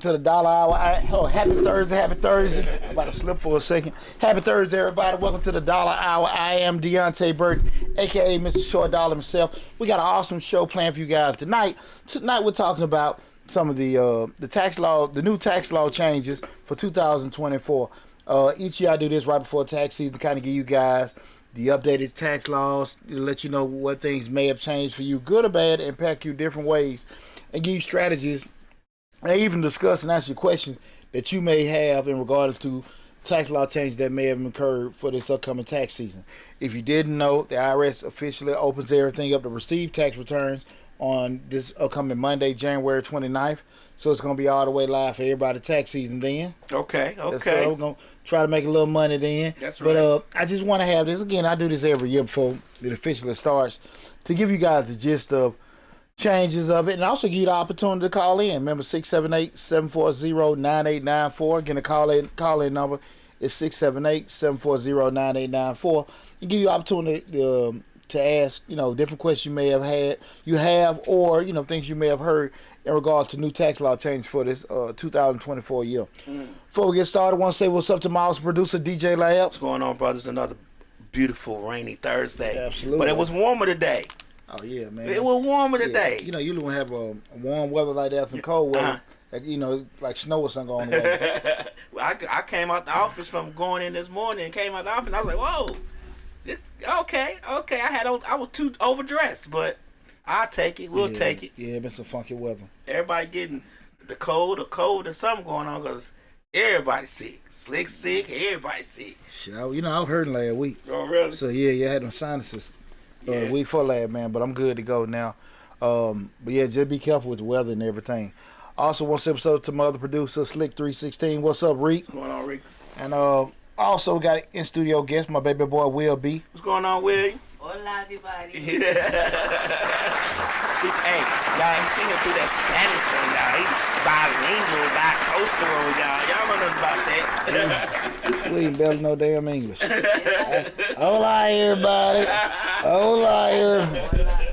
to the Dollar Hour. Happy Thursday, happy Thursday. I'm about to slip for a second. Happy Thursday, everybody. Welcome to the Dollar Hour. I am Deontay Burton, a.k.a. Mr. Short Dollar himself. We got an awesome show planned for you guys tonight. Tonight we're talking about some of the tax law, the new tax law changes for 2024. Each year I do this right before tax season to kind of give you guys the updated tax laws, to let you know what things may have changed for you, good or bad, impact you different ways, and give you strategies, and even discuss and answer questions that you may have in regards to tax law changes that may have occurred for this upcoming tax season. If you didn't know, the IRS officially opens everything up to receive tax returns on this upcoming Monday, January 29th. So it's going to be all the way live for everybody tax season then. Okay. So we're going to try to make a little money then. That's right. But I just want to have this. Again, I do this every year before it officially starts to give you guys the gist of changes of it and also give you the opportunity to call in. Remember, 678-740-9894. Again, the call-in number is 678-740-9894. And give you the opportunity to ask, different questions you may have had, or, things you may have heard in regards to new tax law change for this 2024 year. Before we get started, I want to say what's up to my house producer, DJ Lab. What's going on, brothers? Another beautiful rainy Thursday. Absolutely. But it was warmer today. Oh, yeah, man. It was warmer today. You don't have a warm weather like that, some cold weather. It's like snow or something going on. I came out the office from going in this morning and came out the office and I was like, whoa. Okay. I was too overdressed, but I'll take it. We'll take it. Yeah, it's been some funky weather. Everybody getting the cold or something going on because everybody's sick. Slick's sick. Everybody's sick. Shit, I was hurting last week. Oh, really? So, I had them sinuses week for last, man, but I'm good to go now. But, yeah, just be careful with the weather and everything. Also, want to say what's up to my other producer, Slick316. What's up, Reek? What's going on, Reek? And also got an in-studio guest, my baby boy, Will B. What's going on, Will? Hola, everybody. Hey, y'all ain't seen him through that Spanish one, y'all. He bilingual, bi-coastal, y'all. Y'all don't know about that. We ain't barely know damn English. Hola, everybody.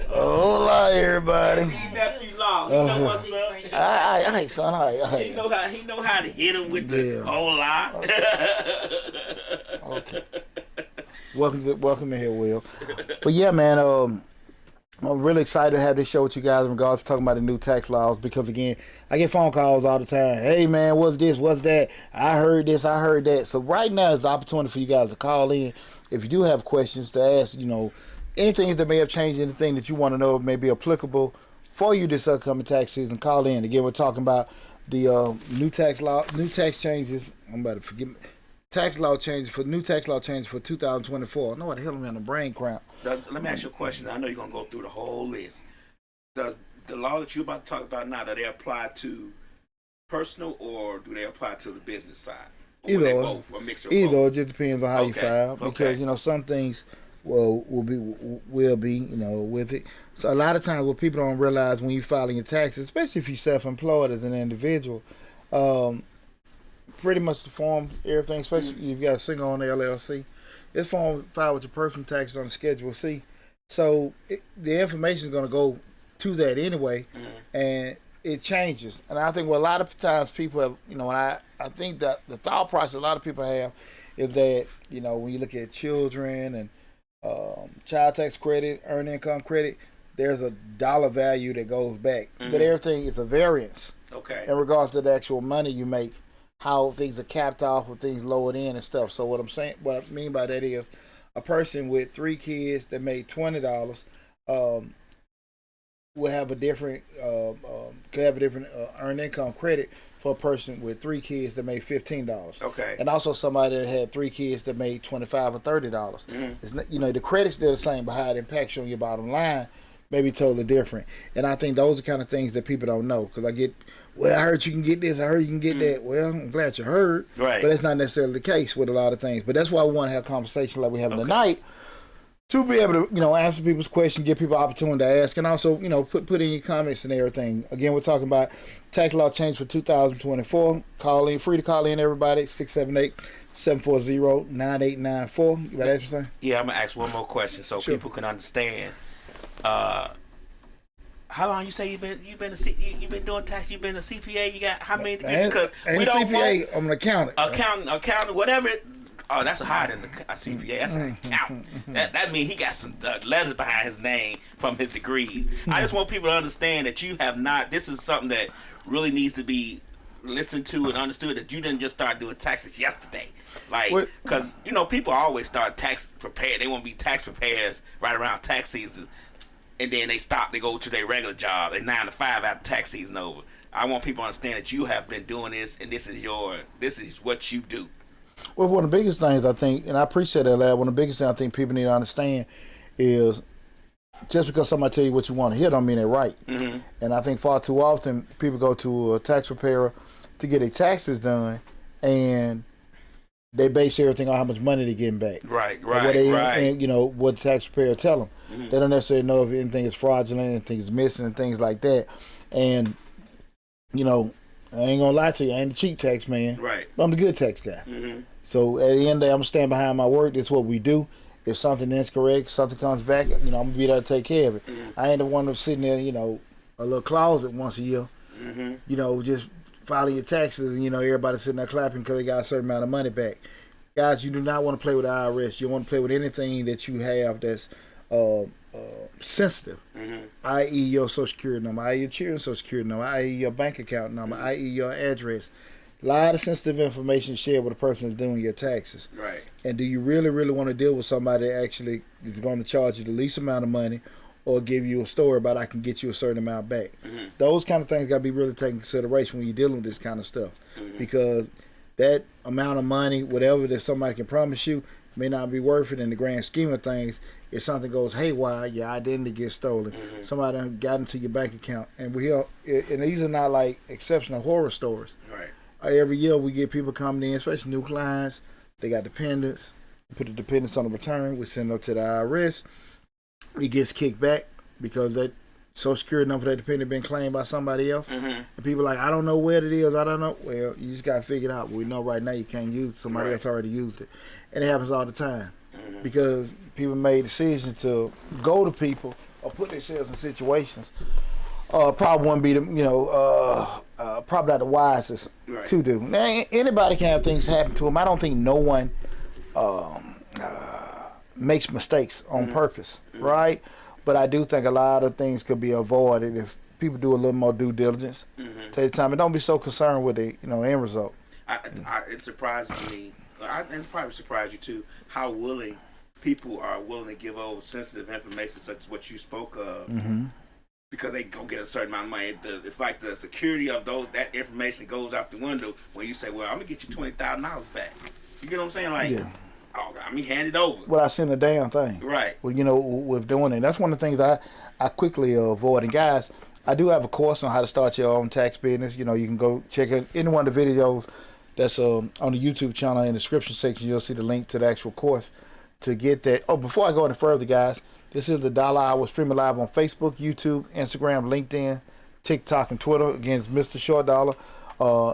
Hola, everybody. Nephew Law, he know what's up. Hey, son, He know how to hit him with the hola. Okay. Welcome in here, Will. But yeah, man, I'm really excited to have this show with you guys in regards to talking about the new tax laws because, again, I get phone calls all the time. Hey, man, what's this? What's that? I heard this. I heard that. So right now is the opportunity for you guys to call in. If you do have questions to ask, anything that may have changed, anything that you want to know may be applicable for you this upcoming tax season, call in. Again, we're talking about the new tax changes. I'm about to forget. New tax law changes for 2024. I know what the hell I'm having a brain cramp. Let me ask you a question. I know you're going to go through the whole list. Does the law that you're about to talk about now, do they apply to personal or do they apply to the business side? Or either or. Both, or mix of either both? It just depends on how you file. Because, some things will be with it. So a lot of times what people don't realize when you filing your taxes, especially if you're self-employed as an individual, pretty much the form, everything, especially if you've got a single on the LLC, this form filed with your personal taxes on Schedule C. So the information is going to go to that anyway, and it changes. And I think what a lot of times people have, and I think that the thought process a lot of people have is that, when you look at children and child tax credit, earned income credit, there's a dollar value that goes back. But everything is a variance in regards to the actual money you make, how things are capped off or things lowered in and stuff. So what I mean by that is a person with 3 kids that made $20 will have a different earned income credit for a person with 3 kids that made $15. Okay. And also somebody that had 3 kids that made $25 or $30. It's not, the credit's still the same, but how it impacts you on your bottom line may be totally different. And I think those are kind of things that people don't know. Because I heard you can get this, I heard you can get that. Well, I'm glad you heard. Right. But that's not necessarily the case with a lot of things. But that's why we want to have conversations like we're having tonight, to be able to, answer people's questions, give people opportunity to ask, and also, put in your comments and everything. Again, we're talking about tax law change for 2024. Call in, free to call in, everybody, 678-740-9894. You got to ask me something? Yeah, I'm going to ask one more question so people can understand. How long you say you been you been doing tax? You been a CPA? You got how many degrees? Ain't, Because ain't we don't CPA, I'm an accountant. accountant, whatever. Oh, that's higher than a CPA. That's an accountant. That means he got some letters behind his name from his degrees. I just want people to understand that you have not. This is something that really needs to be listened to and understood. That you didn't just start doing taxes yesterday. Like, because people always start tax prepared. They want to be tax preparers right around tax season, and then they stop. They go to their regular job. They're 9 to 5 after tax season over. I want people to understand that you have been doing this, and this is what you do. Well, one of the biggest things I think, and I appreciate that, lad. One of the biggest things I think people need to understand is just because somebody tell you what you want to hear don't mean they're right. Mm-hmm. And I think far too often people go to a tax preparer to get their taxes done, and they base everything on how much money they're getting back. Right. And, what the tax preparer tell them. Mm-hmm. They don't necessarily know if anything is fraudulent, anything is missing, and things like that. And, I ain't gonna lie to you, I ain't the cheap tax man. Right. But I'm the good tax guy. Mm-hmm. So at the end of the day, I'm gonna stand behind my work. That's what we do. If something is correct, something comes back, I'm gonna be there to take care of it. Mm-hmm. I ain't the one that's sitting there, a little closet once a year, just filing your taxes and, everybody sitting there clapping because they got a certain amount of money back. Guys, you do not want to play with the IRS. You want to play with anything that you have that's sensitive, i.e. your social security number, i.e. your children's social security number, i.e. your bank account number, i.e. your address. A lot of sensitive information shared with a person that's doing your taxes. Right. And do you really, really want to deal with somebody that actually is going to charge you the least amount of money or give you a story about I can get you a certain amount back? Mm-hmm. Those kind of things got to be really taken into consideration when you're dealing with this kind of stuff. Because that amount of money, whatever that somebody can promise you, may not be worth it in the grand scheme of things. If something goes haywire, your identity gets stolen. Somebody done got into your bank account. And and these are not like exceptional horror stories. Right. Every year we get people coming in, especially new clients. They got dependents. We put the dependents on the return. We send them to the IRS. It gets kicked back because that Social Security number for that dependent been claimed by somebody else. And people like, I don't know where it is. I don't know. Well, you just got to figure it out. We know right now you can't use it. Somebody else already used it. And it happens all the time because people made decisions to go to people or put themselves in situations. Probably wouldn't be probably not the wisest to do. Now, anybody can have things happen to them. I don't think no one makes mistakes on purpose, right? But I do think a lot of things could be avoided if people do a little more due diligence. Take the time and don't be so concerned with the end result. It surprises me, and it probably surprised you too, how willing people are willing to give over sensitive information such as what you spoke of. Because they go get a certain amount of money. It's like the security of that information goes out the window when you say, well, I'm going to get you $20,000 back. You get what I'm saying? Like, hand it over. Well, I seen the damn thing. Right. Well, with doing it. That's one of the things I quickly avoid. And guys, I do have a course on how to start your own tax business. You can go check out any one of the videos that's on the YouTube channel in the description section. You'll see the link to the actual course to get that. Oh, before I go any further, guys, this is the Dollar Hour streaming live on Facebook, YouTube, Instagram, LinkedIn, TikTok, and Twitter. Again, it's Mr. Short Dollar.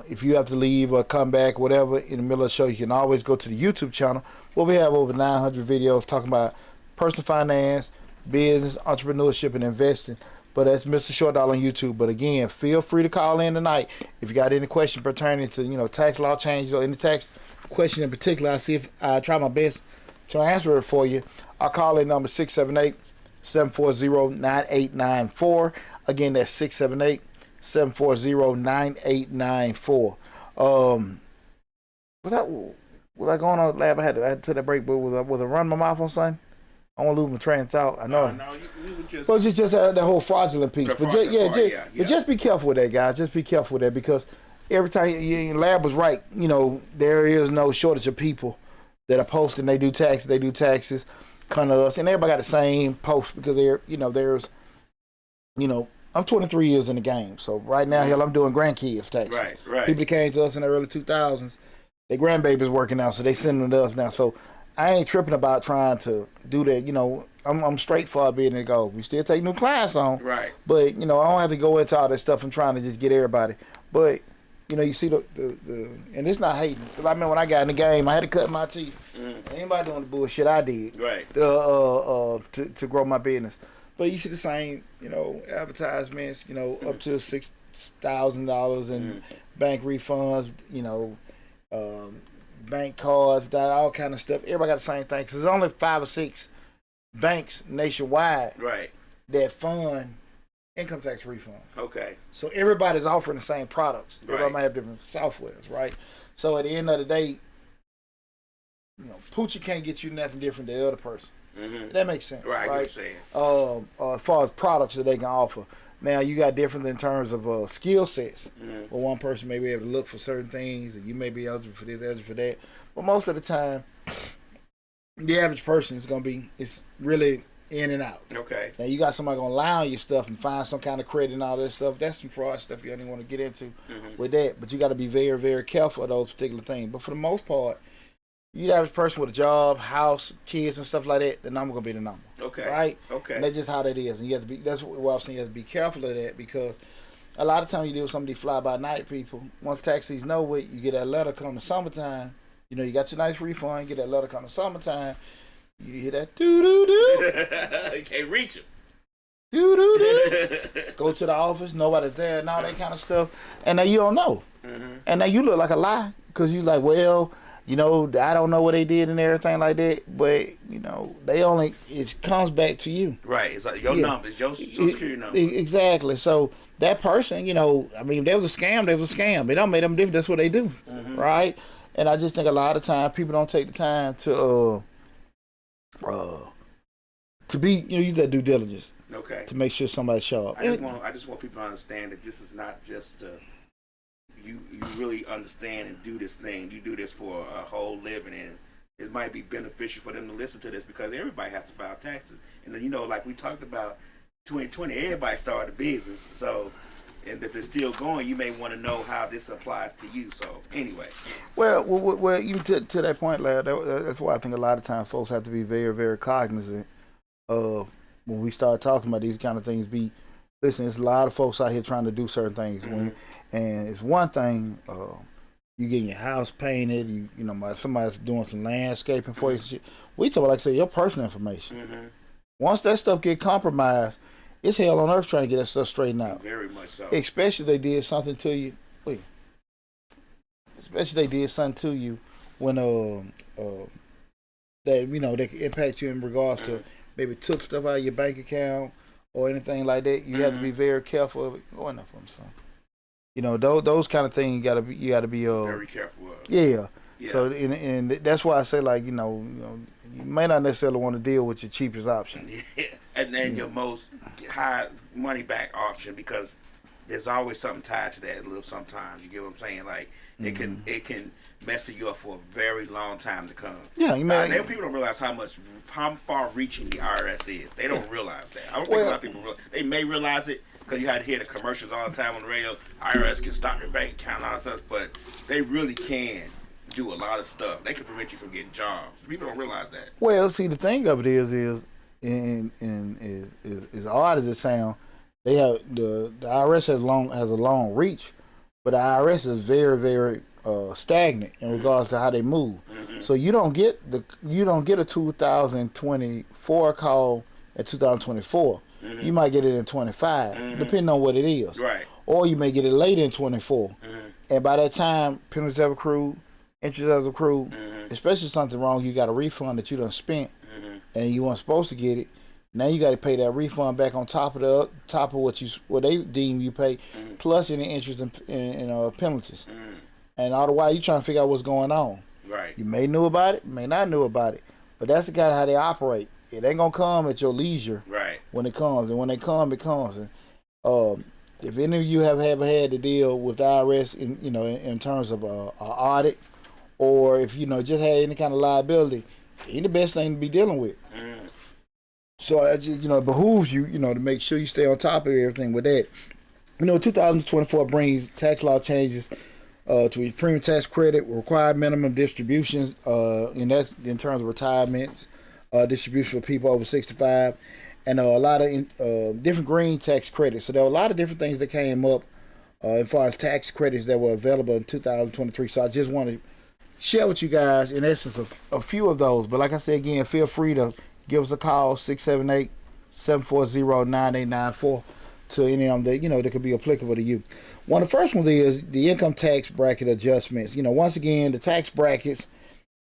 If you have to leave or come back, whatever, in the middle of the show, you can always go to the YouTube channel where we have over 900 videos talking about personal finance, business, entrepreneurship, and investing. But that's Mr. Short Dollar on YouTube. But again, feel free to call in tonight if you got any question pertaining to tax law changes or any tax question in particular. I see if I try my best to answer it for you. Our call-in number 678-740-9894. Again, that's 678-740-9894. Was that going on, Lab? I had to take that break, but was I run my mouth on something? I won't lose my train of thought. I know. No, you were just. Well, it's just that whole fraudulent piece. But just be careful with that, guys. Just be careful with that because every time Lab was right. There is no shortage of people that are posting. They do taxes. Come to us, and everybody got the same post because I'm 23 years in the game, so right now, hell, I'm doing grandkids taxes. Right. People that came to us in the early 2000s, their grandbabies working out, so they send them to us now. So I ain't tripping about trying to do that. I'm straight for being to go. We still take new clients on, right? But I don't have to go into all that stuff and trying to just get everybody. But you see the and it's not hating because I remember when I got in the game, I had to cut my teeth. Anybody doing the bullshit I did, right? To grow my business. But you see the same, advertisements, up to $6,000 in bank refunds, bank cards, that all kind of stuff. Everybody got the same thing. Cause there's only 5 or 6 banks nationwide Right. that fund income tax refunds. Okay. So everybody's offering the same products. Everybody Right. might have different softwares, right? So at the end of the day, Poochie can't get you nothing different than the other person. That makes sense, Right. I get right? what you're saying. As far as products that they can offer. Now you got different in terms of skill sets. Well, one person may be able to look for certain things, and you may be eligible for this, eligible for that. But most of the time, the average person is it's really in and out. Okay. Now you got somebody gonna lie on your stuff and find some kind of credit and all this stuff. That's some fraud stuff you don't even want to get into with that. But you got to be very, very careful of those particular things. But for the most part, you the average person with a job, house, kids, and stuff like that, the number gonna be the number. Okay. Right? Okay. And that's just how that is. And you have to be. That's what I'm saying. You have to be careful of that because a lot of times you deal with some of these fly by night people. Once tax season over, you get that letter come the summertime. You got your nice refund. You get that letter come the summertime. You hear that doo doo doo. You can't reach him. Doo doo doo. Go to the office. Nobody's there and all that kind of stuff. And now you don't know. And now you look like a lie because you like, well, I don't know what they did and everything like that. But it comes back to you. Right. It's like your number. It's your social security number. Exactly. So that person, if there was a scam, there was a scam. It don't make them different. That's what they do, right? And I just think a lot of times people don't take the time to be, use that due diligence. Okay. To make sure somebody's sharp. I just want people to understand that this is not just you really understand and do this thing. You do this for a whole living, and it might be beneficial for them to listen to this because everybody has to file taxes. And then like we talked about 2020, everybody started a business. So, and if it's still going, you may want to know how this applies to you. So anyway. Well, even to that point, Larry, that's why I think a lot of times folks have to be very, very cognizant of when we start talking about these kind of things. Listen, there's a lot of folks out here trying to do certain things. And it's one thing, you getting your house painted, somebody's doing some landscaping for you. And shit. We talk about, like I said, your personal information. Once that stuff get compromised, it's hell on earth trying to get that stuff straightened out. Very much so. Especially they did something to you. Especially they did something to you when they can impact you in regards to maybe took stuff out of your bank account or anything like that. You have to be very careful of it. Going up from son. Those kind of things you gotta be very careful of. Yeah. So and that's why I say you may not necessarily want to deal with your cheapest option. Yeah. And then your most high money back option, because there's always something tied to that sometimes. You get what I'm saying? Like it can mess you up for a very long time to come. Yeah, people don't realize how far reaching the IRS is. They don't realize that. I don't think a lot of people realize. They may realize it because you had to hear the commercials all the time on the radio. IRS can stop your bank account and all that stuff, but they really can do a lot of stuff. They can prevent you from getting jobs. People don't realize that. Well, see, the thing of it is as odd as it sounds, they have the IRS has a long reach, but the IRS is very, very stagnant in regards to how they move. So you don't get a 2024 call at 2024. You might get it in 25, depending on what it is. Right. Or you may get it later in 24. And by that time, penalties have accrued, interest has accrued, especially something wrong, you got a refund that you done spent and you weren't supposed to get it. Now you got to pay that refund back on top of what they deem you pay, plus any interest and penalties. And all the while you trying to figure out what's going on. Right. You may know about it, may not know about it, but that's the kind of how they operate. It ain't gonna come at your leisure. Right. When it comes, and when they come, it comes. And if any of you have ever had to deal with the IRS in terms of an audit, or if just had any kind of liability, it ain't the best thing to be dealing with. So it just it behooves you to make sure you stay on top of everything with that. 2024 brings tax law changes to premium tax credit, required minimum distributions, and that's in terms of retirements, distribution for people over 65, and a lot of different green tax credits. So there were a lot of different things that came up as far as tax credits that were available in 2023. So I just want to share with you guys, in essence, a few of those. But like I said again, feel free to give us a call, 740-9894 to any of them that, that could be applicable to you. One of the first ones is the income tax bracket adjustments. Once again, the tax brackets,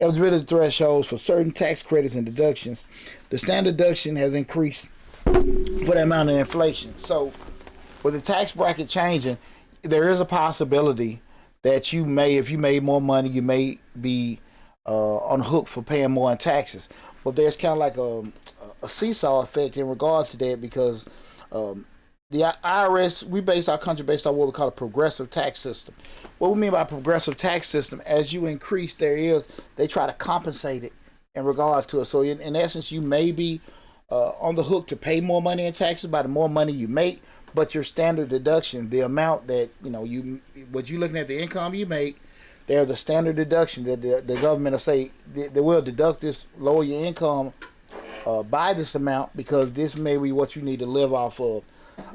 eligibility thresholds for certain tax credits and deductions. The standard deduction has increased for the amount of inflation. So with the tax bracket changing, there is a possibility that you may, if you made more money, you may be on the hook for paying more in taxes. But there's kind of like a seesaw effect in regards to that, because the IRS, we base our country based on what we call a progressive tax system. What we mean by progressive tax system, as you increase, they try to compensate it in regards to it. So in essence, you may be on the hook to pay more money in taxes by the more money you make, but your standard deduction, the amount that, what you're looking at, the income you make, there's a standard deduction that the government will say they will deduct this, lower your income by this amount, because this may be what you need to live off of.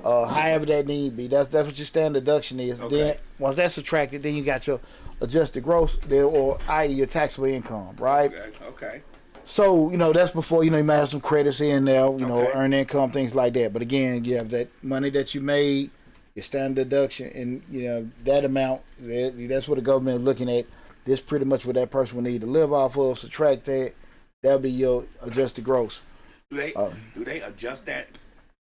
However that need be. That's what your standard deduction is. Okay. Then once that's subtracted, then you got your adjusted gross, or i.e. your taxable income, right? Okay. So, that's before, you might have some credits in there, Okay. earned income, things like that. But again, you have that money that you made, your standard deduction, and, that amount, that's what the government is looking at. This pretty much what that person will need to live off of. Subtract that. That'll be your adjusted gross. Do they adjust that?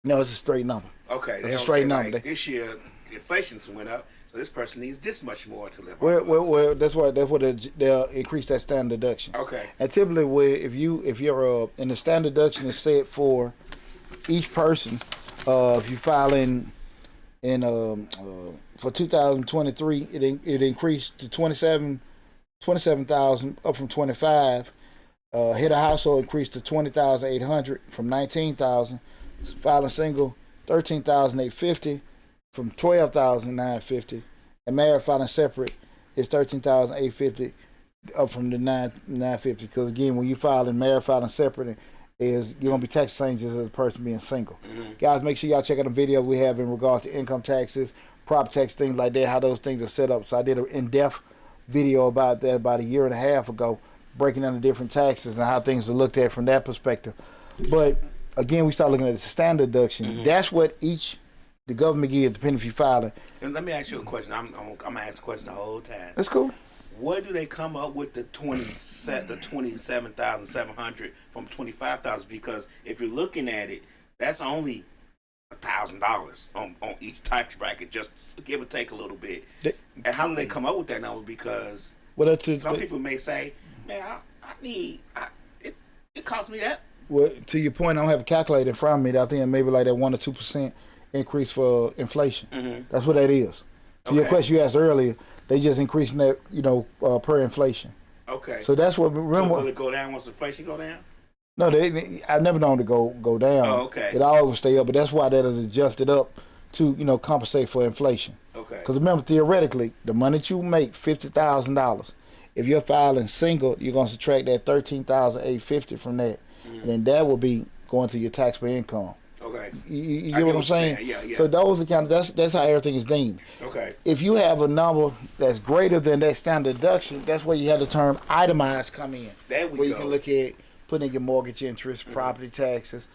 No, it's a straight number. Okay. It's They a don't straight say, number. like, this year, inflation went up, so this person needs this much more to live Well, off of. well, that's what they'll increase that standard deduction. Okay. And typically, if you're and the standard deduction is set for each person, if you file in for 2023, it increased to 27,000 up from 25. Hit a household increased to 20,800 from 19,000. Filing single, 13,850 from 12,950, and married filing separate is 13,850 up from the 950. Because again, when you file in married filing separate, you're gonna be tax changes as a person being single. Mm-hmm. Guys, make sure y'all check out the video we have in regards to income taxes, prop tax, things like that, how those things are set up. So I did an in-depth video about that about a year and a half ago, breaking down the different taxes and how things are looked at from that perspective. But again, we start looking at the standard deduction. Mm-hmm. That's what the government gives, depending if you file it. And let me ask you a question. I'm gonna ask the question the whole time. That's cool. Where do they come up with the 27,700 from 25,000? Because if you're looking at it, that's only $1,000 on each tax bracket, just give or take a little bit. And how do they come up with that number? Because some people may say, "Man, it cost me that." Well, to your point, I don't have a calculator in front of me. I think maybe like that 1 or 2% increase for inflation. Mm-hmm. That's what that is. To your question you asked earlier, they just increasing that, per inflation. Okay. So that's what. Remember, so will it go down once inflation go down? No, I've never known to go down. Oh, okay. It always stay up, but that's why that is adjusted up to compensate for inflation. Okay. Because remember, theoretically, the money that you make, $50,000. If you're filing single, you're gonna subtract that $13,850 from that. And then that will be going to your taxable income. Okay. You get what I'm saying? Yeah. So those are that's how everything is deemed. Okay. If you have a number that's greater than that standard deduction, that's where you have the term itemized come in. There we where go. You can look at putting in your mortgage interest, property taxes,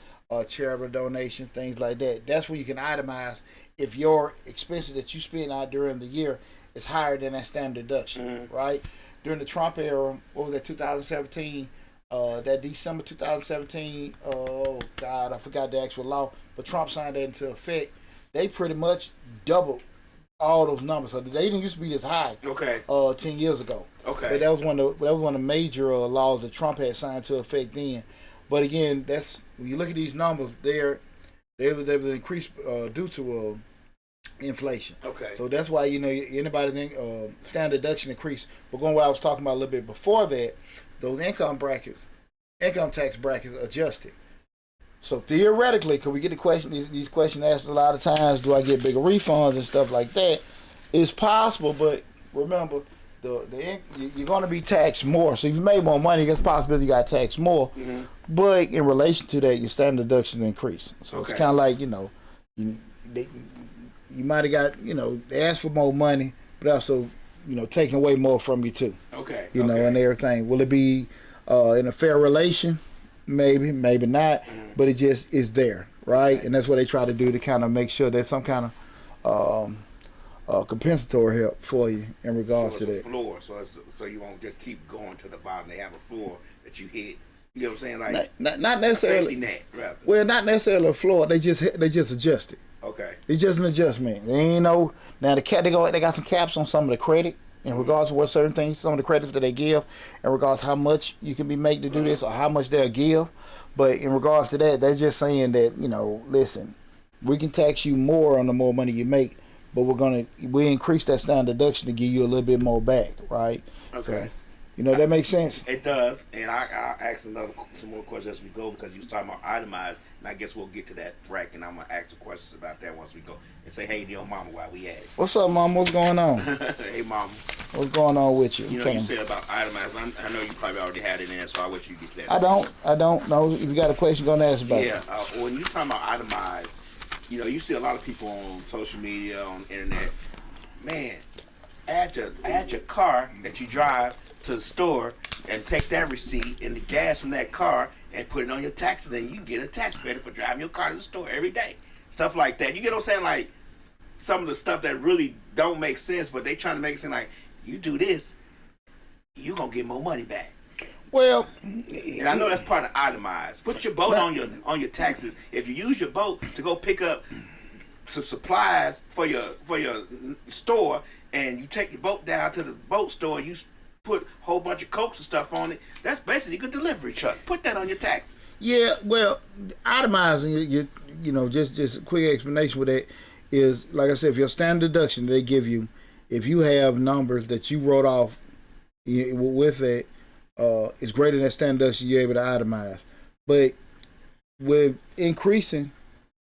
charitable donations, things like that. That's where you can itemize if your expenses that you spend out during the year is higher than that standard deduction, right? During the Trump era, what was that, 2017? That December 2017, oh God, I forgot the actual law, but Trump signed that into effect. They pretty much doubled all those numbers. So they didn't used to be this high. Okay. 10 years ago. Okay. But that was one of the major laws that Trump had signed to effect then. But again, that's when you look at these numbers, they've increased due to inflation. Okay. So that's why anybody think standard deduction increase. But going what I was talking about a little bit before that, those income tax brackets adjusted. So theoretically, could we get the question? These questions asked a lot of times. Do I get bigger refunds and stuff like that? It's possible, but remember, you're going to be taxed more. So if you made more money, it's possible you got taxed more. Mm-hmm. But in relation to that, your standard deductions increase. So It's kind of like you might have got they asked for more money, but also taking away more from you too. Okay. And everything. Will it be in a fair relation? maybe, maybe not, but it just is there, right? And that's what they try to do to kind of make sure there's some kind of compensatory help for you in regards to So it's a that. floor, so you won't just keep going to the bottom. They have a floor that you hit. You know what I'm saying? Like Not a necessarily. safety net, rather. Well, not necessarily a floor. They just adjust it. Okay. It's just an adjustment. They ain't no now they got some caps on some of the credit in regards to what certain things, some of the credits that they give in regards to how much you can be made to do this or how much they'll give. But in regards to that, they're just saying that, listen, we can tax you more on the more money you make, but we increase that standard deduction to give you a little bit more back, right? Okay. So, that makes sense. It does, and I'll ask some more questions as we go because you was talking about itemized, and I guess we'll get to that rack, and I'm gonna ask the questions about that once we go and say, hey, dear mama, while we at it. What's up, Mom? What's going on? Hey, mama. What's going on with you? You know, you said about itemized. I know you probably already had it in there, so I'll let you get to that. I don't know. If you got a question, go and ask about it. Yeah, when you talking about itemized, you see a lot of people on social media, on the internet. Man, add your car that you drive to the store and take that receipt and the gas from that car and put it on your taxes, and you can get a tax credit for driving your car to the store every day. Stuff like that. You get what I'm saying? Like some of the stuff that really don't make sense, but they trying to make it seem like you do this, you gonna get more money back. Well, And I know that's part of itemized. Put your boat on your taxes. If you use your boat to go pick up some supplies for your store, and you take your boat down to the boat store and you put a whole bunch of Cokes and stuff on it, that's basically a good delivery truck. Put that on your taxes. yeah, well, itemizing, just a quick explanation with that is, like I said, if your standard deduction they give you, if you have numbers that you wrote off with it, it's greater than that standard deduction, you're able to itemize. But with increasing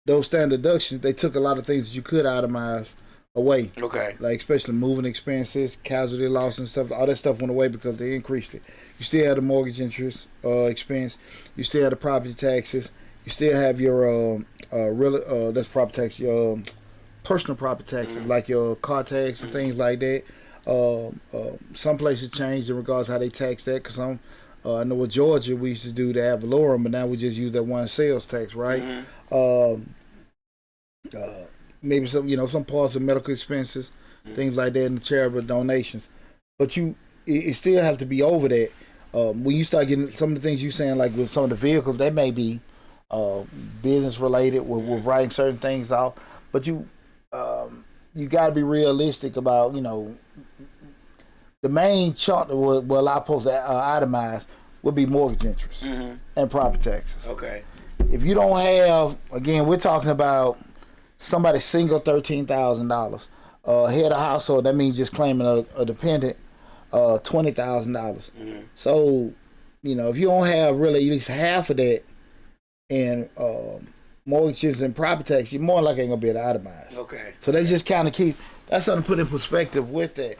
those standard deductions, they took a lot of things that you could itemize away. Okay. Like especially moving expenses, casualty loss and stuff. All that stuff went away because they increased it. You still have the mortgage interest expense. You still have the property taxes. You still have your that's property tax, your personal property taxes, like your car tax and things like that. Some places changed in regards to how they tax that, because I know with Georgia we used to do the ad valorem, but now we just use that one sales tax, right? Maybe some parts of medical expenses, things like that, and the charitable donations. But it still has to be over that. When you start getting some of the things you saying, like with some of the vehicles, that may be business related with writing certain things off, but you got to be realistic about the main chunk that will allow folks to itemize would be mortgage interest and property taxes. Okay. If you don't have, again, we're talking about somebody single $13,000, head of household, that means just claiming a dependent $20,000. So if you don't have really at least half of that in mortgages and property tax, you're more likely ain't gonna be able to itemize. Okay. So they just kind of that's something to put in perspective with that.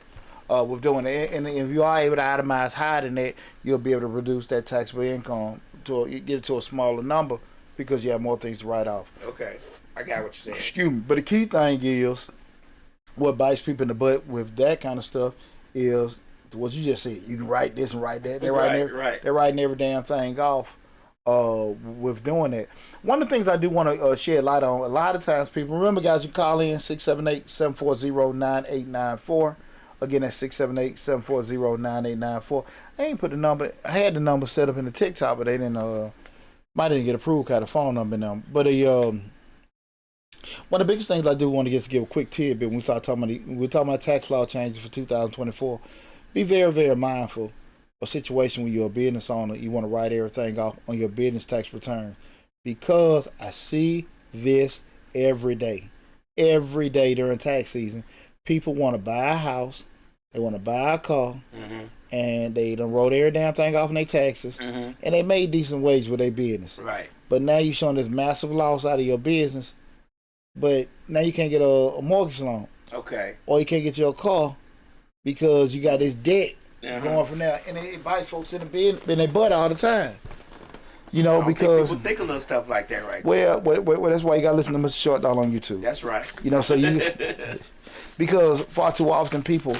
With doing it, and if you are able to itemize higher than that, you'll be able to reduce that taxable income get it to a smaller number because you have more things to write off. Okay. I got what you're saying. Excuse me, but the key thing is what bites people in the butt with that kind of stuff is what you just said. You can write this and write that. They're writing every damn thing off. With doing that, one of the things I do want to shed light on, a lot of times people, remember guys, you call in 678-740-9894. Again, that's 678-740-9894. I ain't put the number, I had the number set up in the TikTok, but they didn't get approved, had a phone number in them. But one of the biggest things I do want to just give a quick tidbit when we start talking about tax law changes for 2024, be very, very mindful a situation when you're a business owner, you want to write everything off on your business tax return, because I see this every day during tax season. People want to buy a house, they want to buy a car, and they done wrote every damn thing off in their taxes, and they made decent wage with their business. Right. But now you're showing this massive loss out of your business, but now you can't get a mortgage loan. Okay. Or you can't get your car because you got this debt going from there, and it bites folks in their butt all the time. Because people think of little stuff like that, right? Well, that's why you gotta listen to Mr. Short Doll on YouTube. That's right. So you because far too often people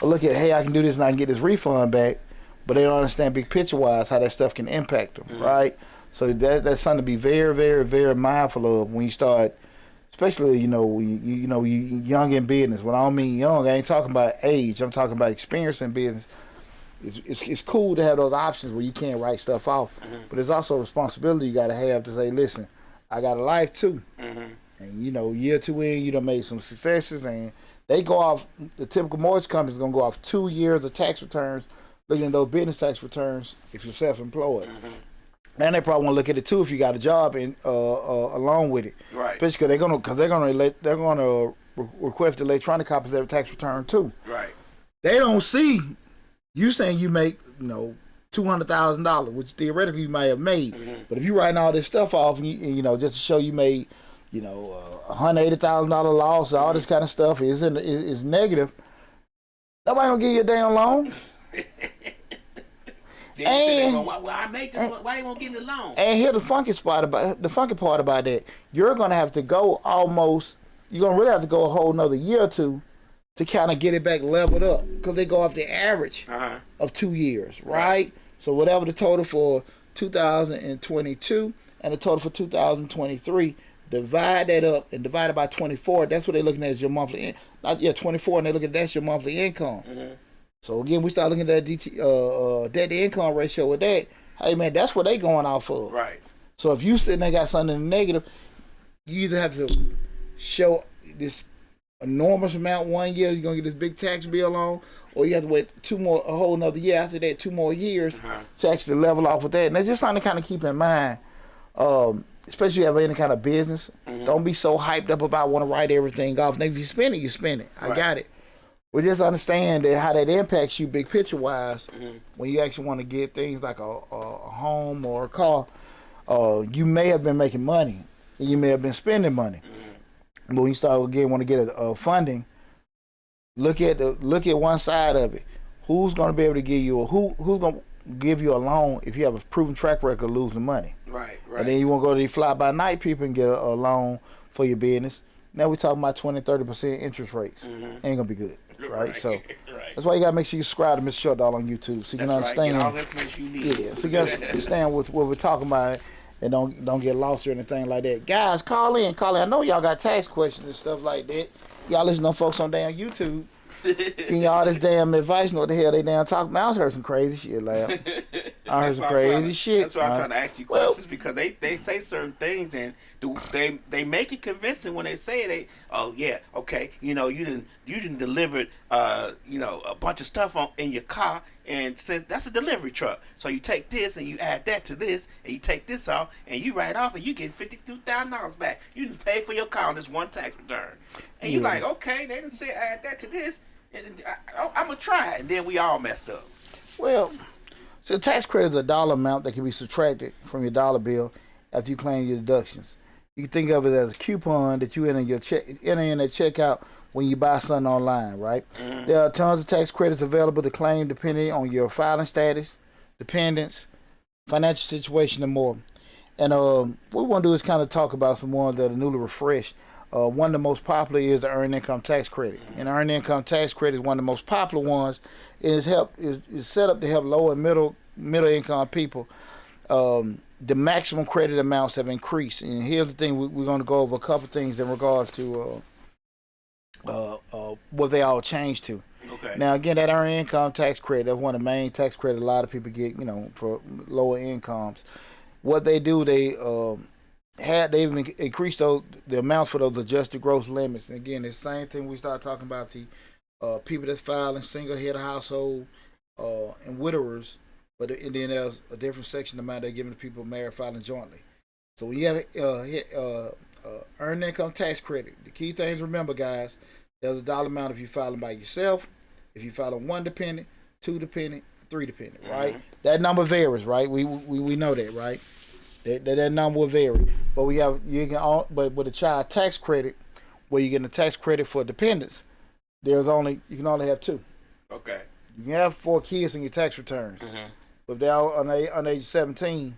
look at, hey, I can do this and I can get this refund back, but they don't understand big picture wise how that stuff can impact them, right? So that's something to be very, very, very mindful of when you start, especially when you young in business. When I don't mean young, I ain't talking about age. I'm talking about experience in business. It's cool to have those options where you can't write stuff off, but there's also a responsibility you got to have to say, listen, I got a life too, and year 2 in, you done made some successes, and they go off. The typical mortgage company is gonna go off 2 years of tax returns, looking at those business tax returns if you're self-employed. And they probably want to look at it too if you got a job in along with it, Right. because they're gonna request electronic copies of their tax return too. Right. They don't see you saying you make $200,000, which theoretically you may have made, but if you writing all this stuff off and you just to show you made $180,000 loss, all this kind of stuff is negative. Nobody gonna give you a damn loan. Then why I make this? Why they won't give me a loan? And here the funky part about that, you're gonna have to go you're gonna really have to go a whole nother year or two to kind of get it back leveled up, because they go off the average of 2 years, right? So whatever the total for 2022 and the total for 2023, divide that up and divide it by 24. That's what they're looking at as your monthly 24, and they look at that's your monthly income. So again, we start looking at that debt to income ratio with that. Hey man, that's what they going off of. Right. So if you sitting there got something in the negative, you either have to show this enormous amount 1 year, you're gonna get this big tax bill on, or you have to wait a whole another year after that, 2 more years to actually level off with that. And that's just something to kind of keep in mind. Especially if you have any kind of business. Don't be so hyped up about want to write everything off. Now if you spend it, you spend it. I got it. We just understand that how that impacts you big picture wise when you actually want to get things like a home or a car. You may have been making money and you may have been spending money. But when you start again want to get a funding, look at one side of it. Who's going to be able to give you who's going to give you a loan if you have a proven track record of losing money? Right. And then you want to go to these fly by night people and get a loan for your business. Now we're talking about 20-30% interest rates. Ain't gonna be good, right? So that's why you gotta make sure you subscribe to Mr. Short Dollar on YouTube so you can understand. Get all the information you need. Yeah, so you gotta understand what we're talking about and don't get lost or anything like that. Guys, call in. I know y'all got tax questions and stuff like that. Y'all listen to folks on damn YouTube. Getting y'all this damn advice, know what the hell they damn talking about. I heard some crazy shit, lab. I heard some crazy shit. That's why I'm trying to ask you questions, because they say certain things and they make it convincing when they say it. You didn't delivered a bunch of stuff in your car, and says that's a delivery truck. So you take this and you add that to this, and you take this off and you write off and you get $52,000 back. You didn't pay for your car on this one tax return, and you're like, okay, they didn't say add that to this, and I'm gonna try it, and then we all messed up. Well, so tax credit is a dollar amount that can be subtracted from your dollar bill after you claim your deductions. You can think of it as a coupon that you enter in that checkout when you buy something online, right? There are tons of tax credits available to claim depending on your filing status, dependents, financial situation, and more. And what we want to do is kind of talk about some ones that are newly refreshed. One of the most popular is the Earned Income Tax Credit. And the Earned Income Tax Credit is one of the most popular ones. It is set up to help low and middle income people. The maximum credit amounts have increased. And here's the thing, we're going to go over a couple things in regards to what they all changed to. Okay. Now, again, that Earned Income Tax Credit, that's one of the main tax credits a lot of people get, for lower incomes. What they do, they've increased the amounts for those adjusted gross limits. And again, it's the same thing we start talking about the people that's filing single head of household and widowers, and then there's a different section amount they're giving to people married filing jointly. So when you have Earned Income Tax Credit, the key things to remember, guys, there's a dollar amount if you're filing by yourself, if you file on 1 dependent, 2 dependent, 3 dependent, right? That number varies, right? We know that, right? That number will vary. But but with a child tax credit, where you get a tax credit for dependents, you can only have 2. Okay. You can have 4 kids in your tax returns. But if they're all under age 17,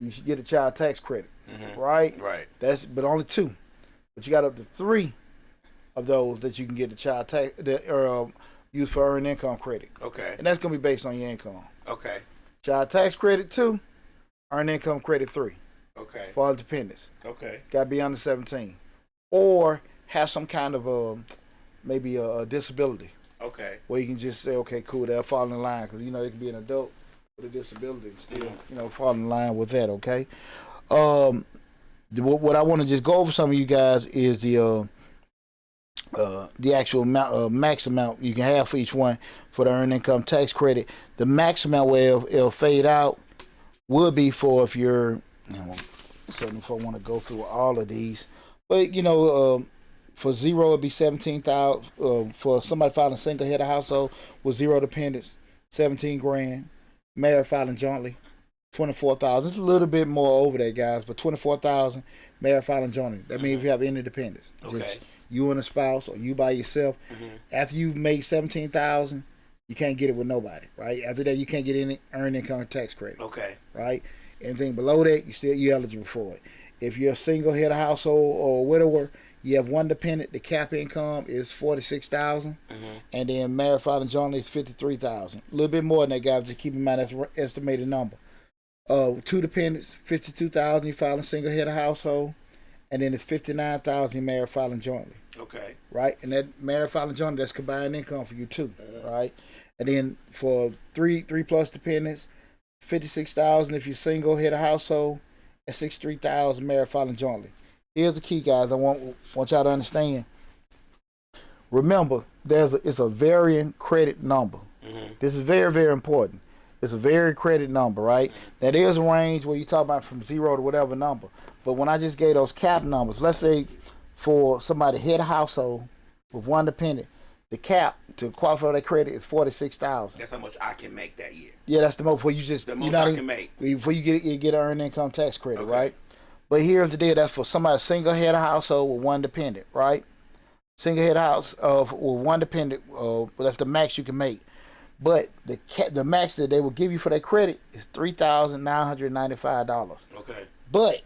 you should get a child tax credit, right? Right. But only 2. But you got up to 3 of those that you can get the child tax use for Earned Income Credit. Okay. And that's gonna be based on your income. Okay. Child tax credit 2, Earned income credit 3 Okay. for all dependents. Okay. Got to be under 17, or have some kind of maybe a disability Okay. where you can just say, okay, cool, they'll fall in line because it can be an adult with a disability and still fall in line with that. Okay. What I want to just go over some of you guys is the actual amount, max amount you can have for each one for the earned income tax credit. The max amount where it'll fade out would be for if you're, certainly if I want to go through all of these, but for zero it'd be 17,000. For somebody filing single head of household with 0 dependents, 17 grand. Married filing jointly, 24,000. It's a little bit more over that, guys, but 24,000. Married filing jointly. That means if you have any dependents, just you and a spouse or you by yourself. After you've made 17,000, you can't get it with nobody, right? After that, you can't get any earned income tax credit. Okay. Right? Anything below that, you're eligible for it. If you're a single head of household or a widower, you have one dependent. The cap income is 46,000, and then married filing jointly is 53,000. A little bit more than that, guys. Just keep in mind that's an estimated number. 2 dependents, 52,000. You filing single head of household, and then it's 59,000. You married filing jointly. Okay. Right, and that married filing jointly, that's combined income for you too. Right, and then for three plus dependents, 56,000 if you're single head of household, and 63,000 married filing jointly. Here's the key, guys. I want y'all to understand. Remember, it's a varying credit number. This is very, very important. It's a very credit number, right? Now, there's a range where you talk about from 0 to whatever number. But when I just gave those cap numbers, let's say for somebody head of household with one dependent, the cap to qualify for that credit is 46,000. That's how much I can make that year. Yeah, that's the most. Before you just The most I can make. Before you get an earned income tax credit, Okay. right? But here's the deal. That's for somebody single head of household with one dependent, right? Single head house with one dependent. That's the max you can make. But the max that they will give you for that credit is $3,995. Okay. But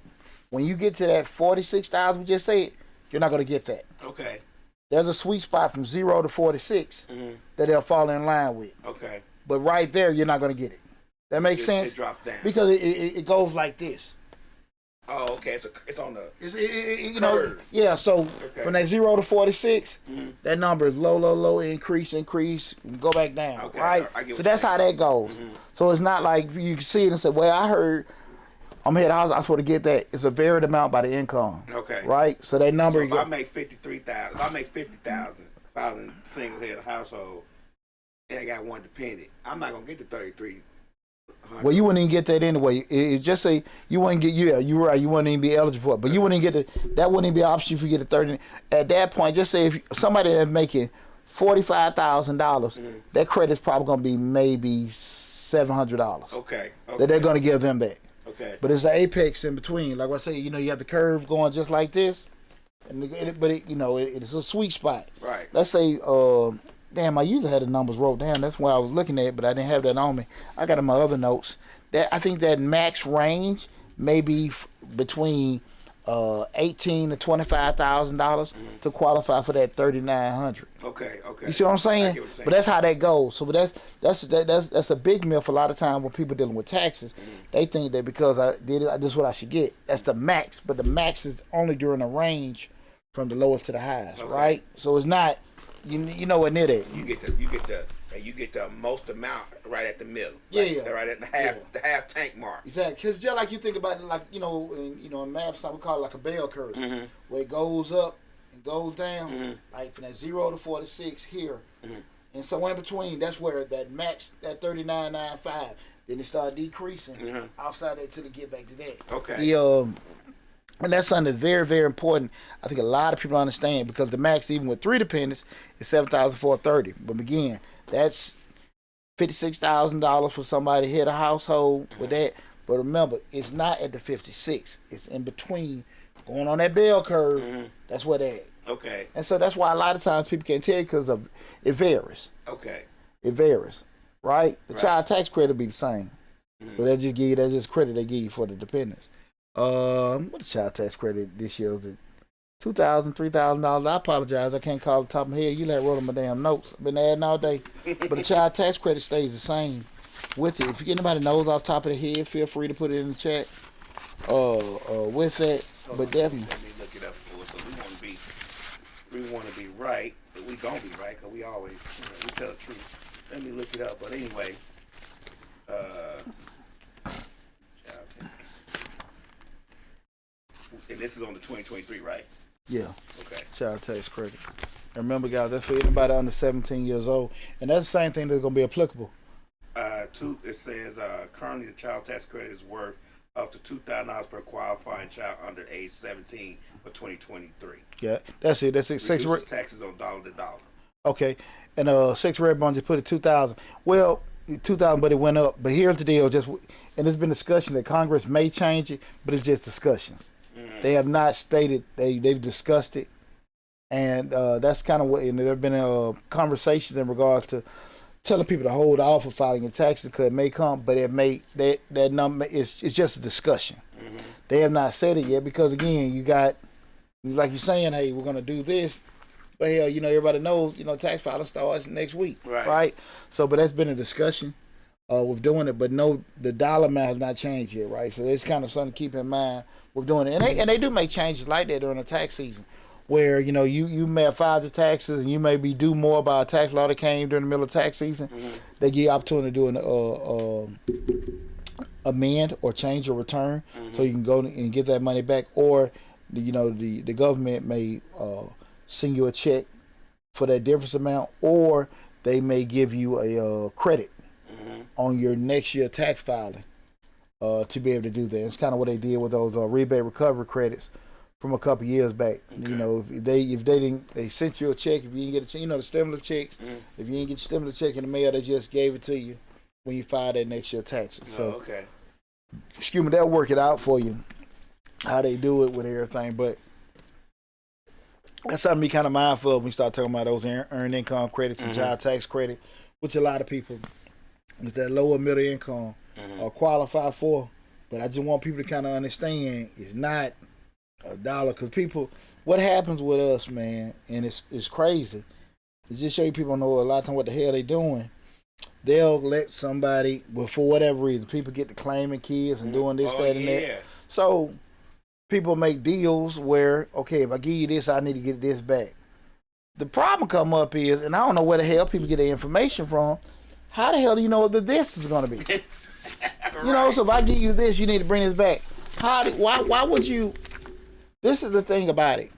when you get to that 46,000 we just said, you're not going to get that. Okay. There's a sweet spot from 0 to 46 that they'll fall in line with. Okay. But right there, you're not going to get it. That makes sense? It drops down. Because it goes like this. Oh, okay. It's on the You curve. know, yeah. So from that 0 to 46, that number is low, increase, and go back down, Okay, right? I get So what that's you're how that goes. So it's not like you can see it and say, "Well, I heard I'm head of house. I sort of get that." It's a varied amount by the income. Okay. Right. So that number. So if I make 53,000, if I make 50,000 filing single head of household, and I got one dependent, I'm not gonna get the 33. Well, you wouldn't even get that anyway. It just say you wouldn't get. Yeah, you're right. You wouldn't even be eligible for it. But you wouldn't even get that wouldn't even be an option if you get the 30. At that point, just say if somebody that's making $45,000, that credit's probably gonna be maybe $700. Okay. That they're gonna give them back. Okay. But it's an apex in between. Like I say, you have the curve going just like this, it's a sweet spot. Right. Let's say, damn, I usually had the numbers wrote down. That's why I was looking at it, but I didn't have that on me. I got in my other notes. I think that max range may be between $18,000 to $25,000 to qualify for that $3,900. Okay. Okay. You see what I'm saying? I get what you're saying. But that's how that goes. So, but that's a big myth. A lot of time when people dealing with taxes, they think that because I did it, this is what I should get. That's the max, but the max is only during the range from the lowest to the highest, right? So it's not. You know what near that. You get the most amount right at the middle. Yeah. Right at the half tank mark. Exactly, because just like you think about it, like in math, something we call it like a bell curve, where it goes up and goes down, like from that 0 to 46 here, and so in between, that's where that max, that 39.95, then it start decreasing outside that till it get back to that. Okay. And that's something that's very, very important. I think a lot of people understand because the max, even with 3 dependents, is $7,430. But again, that's $56,000 for somebody head a household with that. But remember, it's not at the 56. It's in between, going on that bell curve. That's where that. Okay. And so that's why a lot of times people can't tell you because of it varies. Okay. It varies, right? The child tax credit will be the same, but that's just credit they give you for the dependents. What the child tax credit this year was it? $2,000, $3,000. I apologize. I can't call the top of my head. You let wrote on my damn notes. I've been adding all day. But the child tax credit stays the same. with it. If anybody knows off the top of the head, feel free to put it in the chat. With that, but definitely. Let me look it up for us. So we want to be right, but we gonna be right because we always, we tell the truth. Let me look it up. But anyway, and this is on the 2023, right? Yeah. Okay. Child tax credit. And remember, guys, that's for anybody under 17 years old, and that's the same thing that's gonna be applicable. It says currently the child tax credit is worth up to $2,000 per qualifying child under age 17 for 2023. Yeah, that's it. That's it. Reduces taxes on dollar to dollar. Okay, and Six Red Bond just put it 2,000. Well, 2,000, but it went up. But here's the deal: and there's been discussion that Congress may change it, but it's just discussions. They have not stated they've discussed it, and that's kind of what. And there have been conversations in regards to telling people to hold off of filing your taxes because it may come, but it may that number it's just a discussion. They have not said it yet because again, you got like you're saying, hey, we're gonna do this, but hell, everybody knows, tax filing starts next week, right? So, but that's been a discussion with doing it, but no, the dollar amount has not changed yet, right? So it's kind of something to keep in mind with doing it, and they do make changes like that during the tax season. Where you may have filed your taxes and you may be due more by a tax law that came during the middle of tax season. They give you opportunity to do an amend or change your return, so you can go and get that money back, or the government may send you a check for that difference amount, or they may give you a credit on your next year tax filing to be able to do that. It's kind of what they did with those rebate recovery credits from a couple years back. Okay. If they sent you a check, if you didn't get a check, the stimulus checks, if you didn't get your stimulus check in the mail, they just gave it to you when you filed that next year taxes. So, okay. Excuse me, they'll work it out for you, how they do it with everything. But that's something to be kind of mindful of when you start talking about those earned income credits and child tax credit, which a lot of people with that lower middle income qualify for. But I just want people to kind of understand it's not a dollar, because people, what happens with us, man, and it's crazy. It just show you people know a lot of time what the hell they doing. They'll let somebody, well, for whatever reason, people get to claiming kids and doing this, that, and that. So people make deals where, okay, if I give you this, I need to get this back. The problem come up is, and I don't know where the hell people get their information from. How the hell do you know what this is going to be? So if I give you this, you need to bring this back. Why would you? This is the thing about it.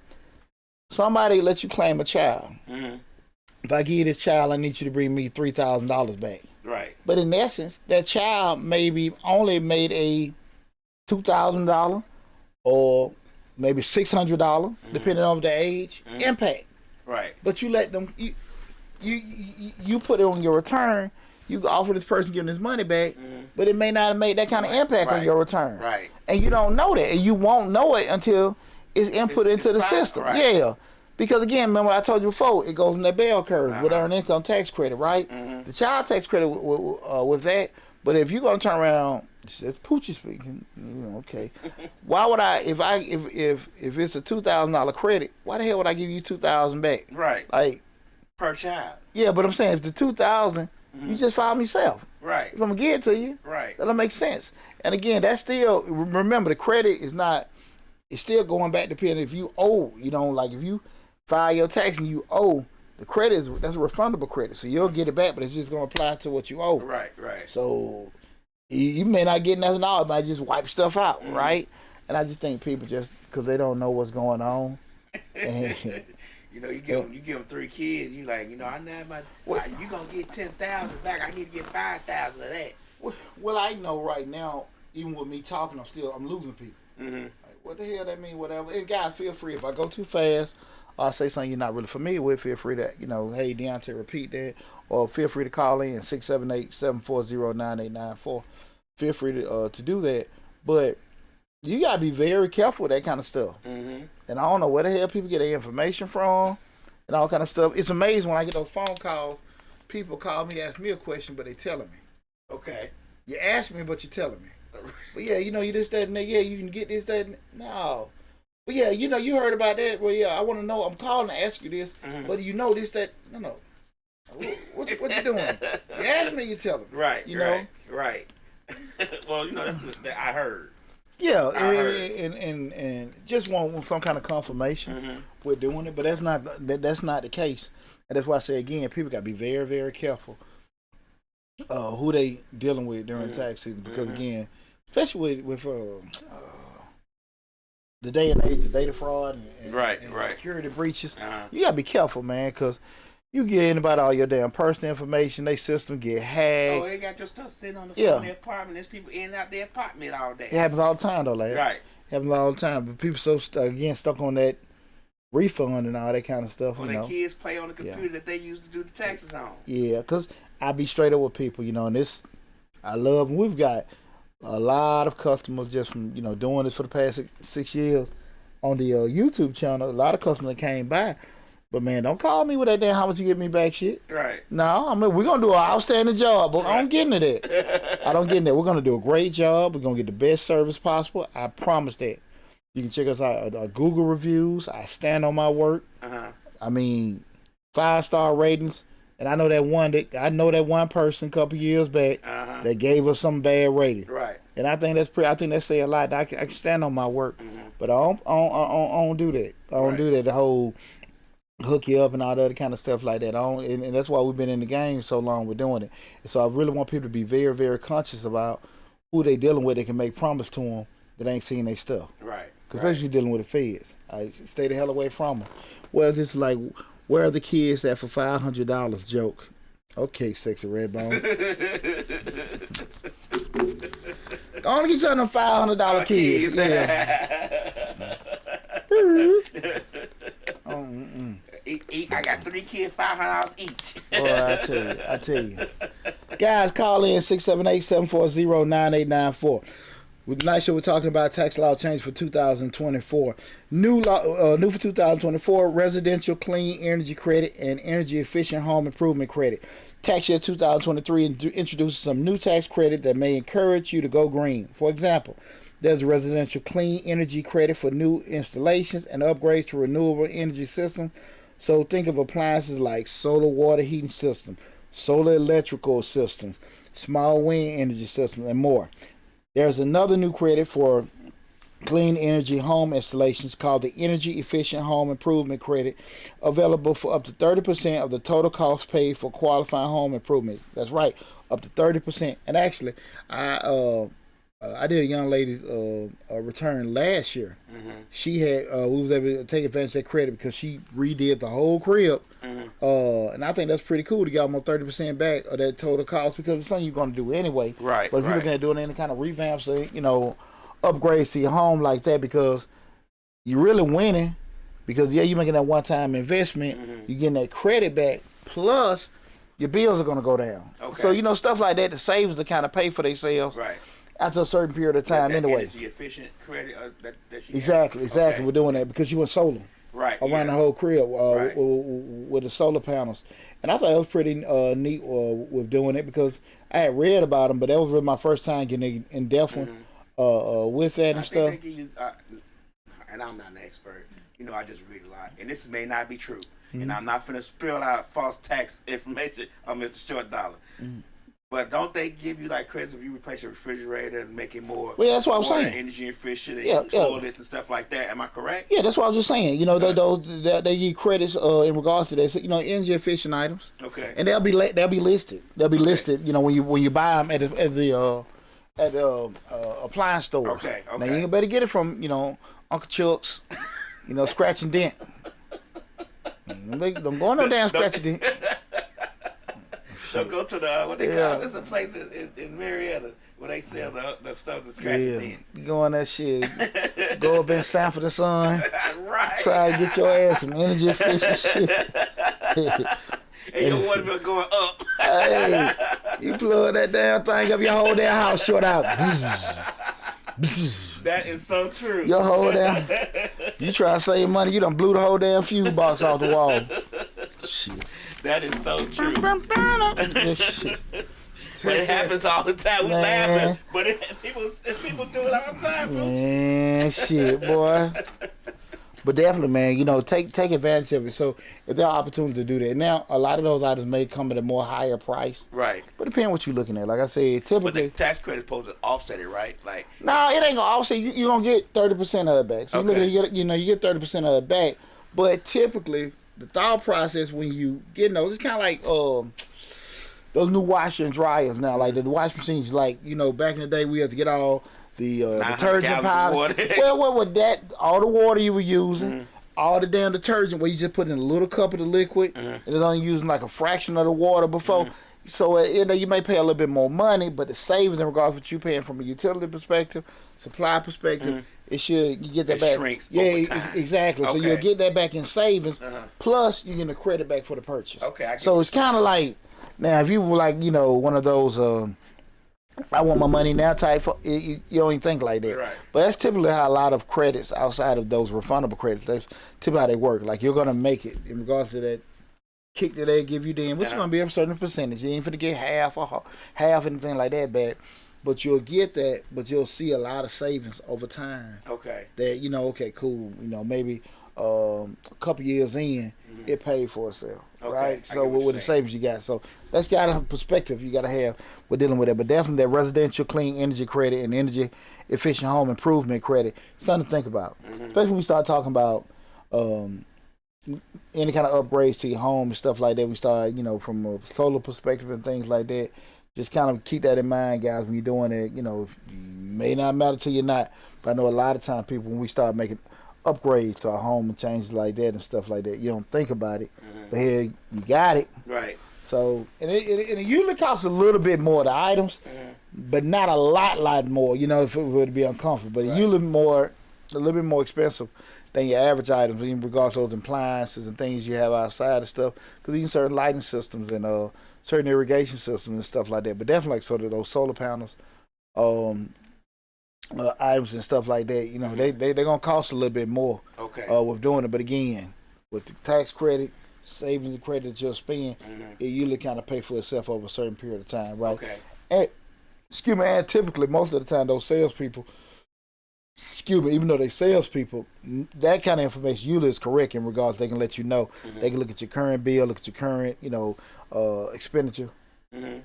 Somebody let you claim a child. If I give you this child, I need you to bring me $3,000 back. Right. But in essence, that child maybe only made a $2,000 or maybe $600, depending on the age, impact. Right. But you let them, you put it on your return. You offer this person giving his money back, but it may not have made that kind of impact on your return. Right. And you don't know that, and you won't know it until it's input into the system. Right. Yeah. Because again, remember I told you before, it goes in that bell curve with earned income tax credit, right? The child tax credit with that, but if you're gonna turn around, it's Poochie speaking, okay. Why would if it's a $2,000 credit, why the hell would I give you $2,000 back? Right. Like per child. Yeah, but I'm saying if the $2,000, you just file me yourself. Right. If I'm gonna give it to you, right, that'll make sense. And again, that's still, remember, the credit is not. It's still going back depending if you owe. Like if you file your tax and you owe, the credit that's a refundable credit, so you'll get it back, but it's just gonna apply to what you owe. Right, right. So you may not get nothing out, but I just wipe stuff out, right? And I just think people just because they don't know what's going on. And, you give them 3 kids. You like, I know you gonna get 10,000 back. I need to get 5,000 of that. Well, I know right now, even with me talking, I'm losing people. Like, what the hell that mean? Whatever. And guys, feel free if I go too fast, or I say something you're not really familiar with. Feel free to hey Deontay, repeat that, or feel free to call in 678-740-9894. Feel free to do that, but you gotta be very careful with that kind of stuff. And I don't know where the hell people get their information from and all kind of stuff. It's amazing when I get those phone calls. People call me to ask me a question, but they telling me. Okay. You ask me, but you're telling me. But yeah, you this, that, and that. Yeah, you can get this, that, and that. No. But yeah, you heard about that. Well, yeah, I want to know. I'm calling to ask you this. But do you know this, that? No. What you doing? ask me, you tell them. Right. You know. Right. Well, that's that I heard. Yeah, I heard. and just want some kind of confirmation with doing it, but that's not the case, and that's why I say again, people got to be very, very careful who they dealing with during tax season, because again, especially with the day and age of data fraud and Right. security breaches, Uh-huh. you got to be careful, man, because you get anybody all your damn personal information, their system get hacked. Oh, they got your stuff sitting on the Yeah. floor of their apartment. There's people in and out their apartment all day. It happens all the time, though, lad. Right. It happens all the time, but people stuck on that refund and all that kind of stuff. Or you their know. kids play on the computer that they use to do the taxes on. Yeah, because I be straight up with people, and this, I love, and we've got a lot of customers just from, doing this for the past 6 years on the YouTube channel. A lot of customers that came by, but man, don't call me with that damn how much you give me back shit. Right. No, I mean, we're going to do an outstanding job, but I don't get into that. I don't get into that. We're going to do a great job. We're going to get the best service possible. I promise that. You can check us out at Google reviews. I stand on my work. Uh-huh. I mean, 5-star ratings. And I know that one person a couple years back that gave us some bad rating. Right. And I think that's say a lot. I can stand on my work, but I don't do that. I don't do that. The whole hook you up and all that other kind of stuff like that. And that's why we've been in the game so long with doing it. And so I really want people to be very, very conscious about who they dealing with. They can make promise to them that ain't seen their stuff. Right. Because especially you dealing with the feds. I stay the hell away from them. Well, just like, where are the kids at for $500 joke? Okay, sexy red bone. Only get some of them $500 kids. Yeah. I got 3 kids, $500 each. Boy, I tell you. Guys, call in 678-740-9894. With tonight's show, we're talking about tax law change for 2024. New for 2024: residential clean energy credit and energy efficient home improvement credit. Tax year 2023 introduces some new tax credit that may encourage you to go green. For example, there's a residential clean energy credit for new installations and upgrades to renewable energy systems. So think of appliances like solar water heating system, solar electrical systems, small wind energy systems, and more. There's another new credit for clean energy home installations called the Energy Efficient Home Improvement Credit, available for up to 30% of the total cost paid for qualifying home improvements. That's right, up to 30%. And actually, I did a young lady's return last year. She had we was able to take advantage of that credit because she redid the whole crib. And I think that's pretty cool to get almost 30% back of that total cost because it's something you're going to do anyway. Right. But if you're looking at doing any kind of revamps or upgrades to your home like that, because you're really winning, because you're making that one-time investment, you're getting that credit back, plus your bills are going to go down. Okay. So stuff like that, the savings to kind of pay for themselves. Right. After a certain period of time, that anyway. Energy efficient credit that she Exactly. Okay. We're doing that because you went solar. Right. Around the whole crib Right. with the solar panels. And I thought it was pretty neat with doing it because I had read about them, but that was really my first time getting in depth with that and I stuff. think they give you, and I'm not an expert. I just read a lot, and this may not be true. And I'm not finna spill out false tax information on Mr. Short Dollar. But don't they give you like credits if you replace your refrigerator and make it more? Well, that's what I'm more saying. Energy efficient and Yeah, toilets and stuff like that. Am I correct? Yeah, that's what I was just saying. They give credits in regards to that. So, energy efficient items. Okay. And they'll be listed. They'll be listed. When you buy them at the appliance stores. Okay. Now you better get it from Uncle Chuck's. Scratch and dent. Don't go no damn scratch and dent. So go to the what they call this a place in Marietta where they sell the stuff to scratch and dents. You go on that shit. Go up in Sanford and Son. Right. Try to get your ass some energy efficient shit. And your water bill going up. Hey, you plug that damn thing up, your whole damn house short out. That is so true. Your whole damn. You try to save money, you done blew the whole damn fuse box off the wall. Shit. That is so true. This shit. But it happens all the time. We Man. laughing, but people do it all the time, folks. Man, shit, boy. But definitely, man, you know, take advantage of it. So if there are opportunities to do that, now a lot of those items may come at a more higher price. Right. But depending on what you're looking at, like I said, But the typically, tax credit is supposed to offset it, right? Like, no, it ain't gonna offset. You gonna get 30% of it back. So Okay. you get 30% of it back. But typically, the thought process when you get those, it's kind of like those new washer and dryers now. Like the washing machines, like, you know, back in the day we had to get all the 900 detergent gallons of powder. water. Well, with that, all the water you were using, all the damn detergent where you just put in a little cup of the liquid, and it's only using like a fraction of the water before. So you know, you may pay a little bit more money, but the savings in regards to what you're paying from a utility perspective, supply perspective, you get that It back. shrinks Yeah, over time. exactly. So Okay. you'll get that back in savings. Plus, you get the credit back for the purchase. Okay, I get so what it's kind of like now, if you were like, you know, one of those, I want my money now type, you don't even think like that. Right. But that's typically how a lot of credits outside of those refundable credits, that's typically how they work. Like you're gonna make it in regards to that kick that they give you then, which is gonna be a certain percentage. You ain't finna get half or half anything like that back. But you'll get that, but you'll see a lot of savings over time. okay. That, you know, okay, cool. You know, maybe a couple years in, it paid for itself. Okay, Right? I get So what you're with the saying. savings you got. So that's got a perspective you gotta have with dealing with it. But definitely that residential clean energy credit and energy efficient home improvement credit, something to think about. Especially when we start talking about any kind of upgrades to your home and stuff like that. We start, you know, from a solar perspective and things like that. Just kind of keep that in mind, guys, when you're doing it. You know, it may not matter to you not, but I know a lot of times people, when we start making upgrades to our home and changes like that and stuff like that, you don't think about it. But here, you got it. Right. So, and it usually costs a little bit more, the items, but not a lot more, you know, if it were to be uncomfortable. But it usually a little bit more expensive than your average items in regards to those appliances and things you have outside of stuff. Because even certain lighting systems and certain irrigation systems and stuff like that. But definitely like sort of those solar panels, items and stuff like that, you know, they're going to cost a little bit more Okay. with doing it. But again, with the tax credit, savings and credit that you'll spend, it usually kind of pay for itself over a certain period of time, right? Okay. And, and typically, most of the time, those salespeople, even though they salespeople, that kind of information usually is correct in regards, they can let you know. They can look at your current bill, look at your current, you know, expenditure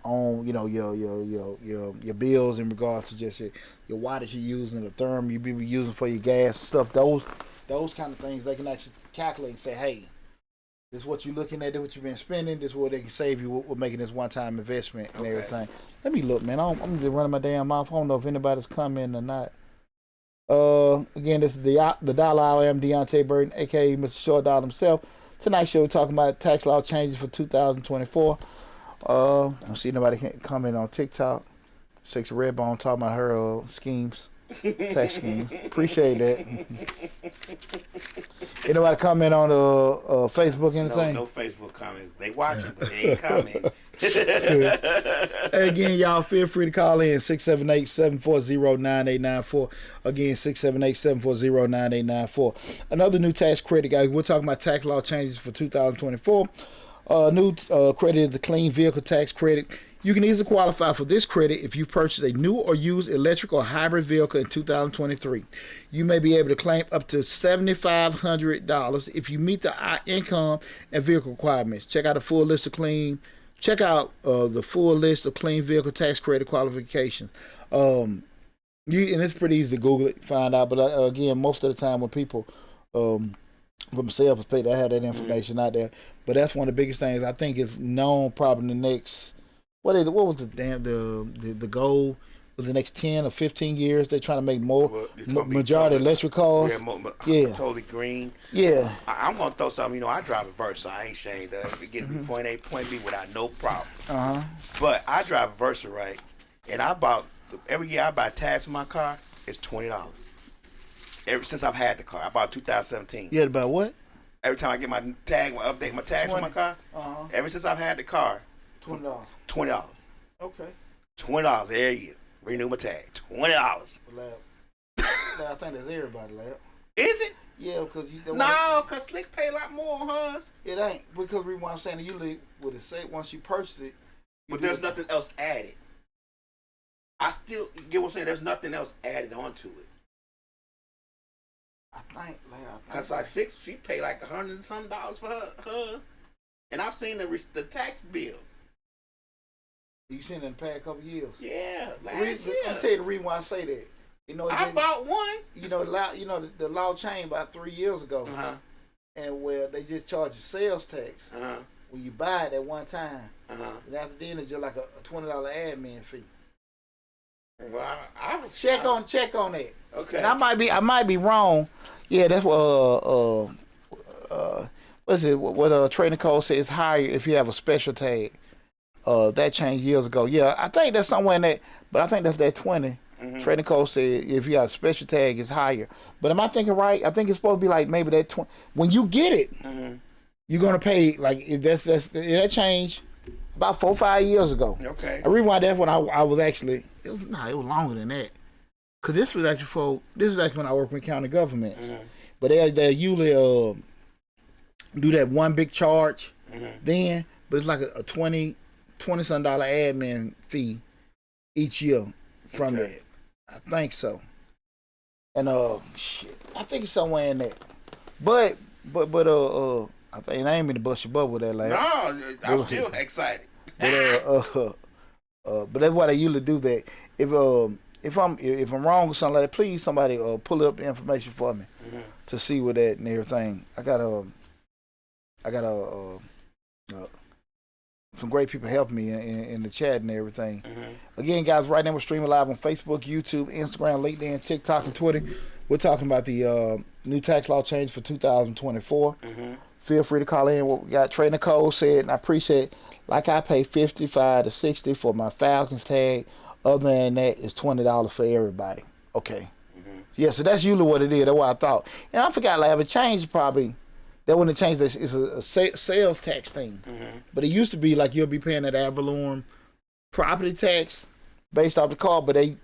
on, you know, your bills in regards to just your wattage you're using, the therm you be using for your gas and stuff. Those kind of things, they can actually calculate and say, hey, this is what you're looking at, this is what you've been spending, this is what they can save you with making this one-time investment and everything. Let me look, man. I'm just running my damn mouth. I don't know if anybody's coming or not. Again, this is the Dollar Hour. I'm Deontay Burton, a.k.a. Mr. Short Dollar himself. Tonight's show, we're talking about tax law changes for 2024. I don't see nobody comment on TikTok. Six Redbone talking about her schemes. Tax schemes. Appreciate that. Anybody comment on Facebook anything? No Facebook comments. They watching, but they ain't commenting. Again, y'all feel free to call in 678-740-9894. Again, 678-740-9894. Another new tax credit, guys. We're talking about tax law changes for 2024. New credit is the clean vehicle tax credit. You can easily qualify for this credit if you purchased a new or used electric or hybrid vehicle in 2023. You may be able to claim up to $7,500 if you meet the income and vehicle requirements. Check out the full list of clean vehicle tax credit qualifications. And it's pretty easy to Google it, find out. But again, most of the time when people from a sales perspective, I have that information out there. But that's one of the biggest things I think is known probably in the next. What was the goal? Was the next 10 or 15 years they trying to make more majority electric cars? Yeah, totally green. Yeah. I'm gonna throw something. You know, I drive a Versa. I ain't ashamed of it. It gets me point A, point B without no problem. But I drive a Versa, right? And every year I buy tags for my car. It's $20. Ever since I've had the car, I bought 2017. You had about what? Every time I get my tag, update my tags for my car. Ever since I've had the car, $20. $20. Okay. $20 every year. Renew my tag. $20. I think that's everybody, lab. Is it? Yeah, because No, because Slick pay a lot more, huh? it ain't, because we want to say usually with it say once you purchase it. But there's nothing else added. I still get what I'm saying. There's nothing else added onto it. I think, Cause like she paid like $100 and some for hers, and I've seen the tax bill. You seen it in the past couple years. Yeah, last Let me year. tell you the reason why I say that. You know, I bought one. You know, the law changed about 3 years ago, and where they just charge you sales tax when you buy it at one time, and after then it's just like a $20 admin fee. Well, I was Check on that. Okay. And I might be wrong. Yeah, that's what what's it? What Trading Code says is higher if you have a special tag. That changed years ago. Yeah, I think that's somewhere in that, but I think that's that 20. Trading Code said if you got a special tag, it's higher. But am I thinking right? I think it's supposed to be like maybe that 20. When you get it, you're gonna pay like that changed about 4 or 5 years ago. Okay. I rewind that when I was actually it was longer than that. Cause this was actually when I worked with county governments. But they usually do that one big charge then, but it's like a $20 some admin fee each year from that. I think so. And I think it's somewhere in that. But I think I ain't mean to bust your bubble with that like. No, I'm still excited. But that's why they usually do that. If I'm wrong with something like that, please somebody pull up the information for me to see with that and everything. I got some great people helping me in the chat and everything. Again, guys, right now we're streaming live on Facebook, YouTube, Instagram, LinkedIn, TikTok, and Twitter. We're talking about the new tax law change for 2024. Feel free to call in. What we got, Trey Nicole said, and I appreciate. Like I pay $55 to $60 for my Falcons tag. Other than that, it's $20 for everybody. Okay. Yeah, so that's usually what it is. That's what I thought. And I forgot, like, if it changed, probably, that wouldn't have changed. It's a sales tax thing. But it used to be like you'll be paying that ad valorem property tax based off the car, but it's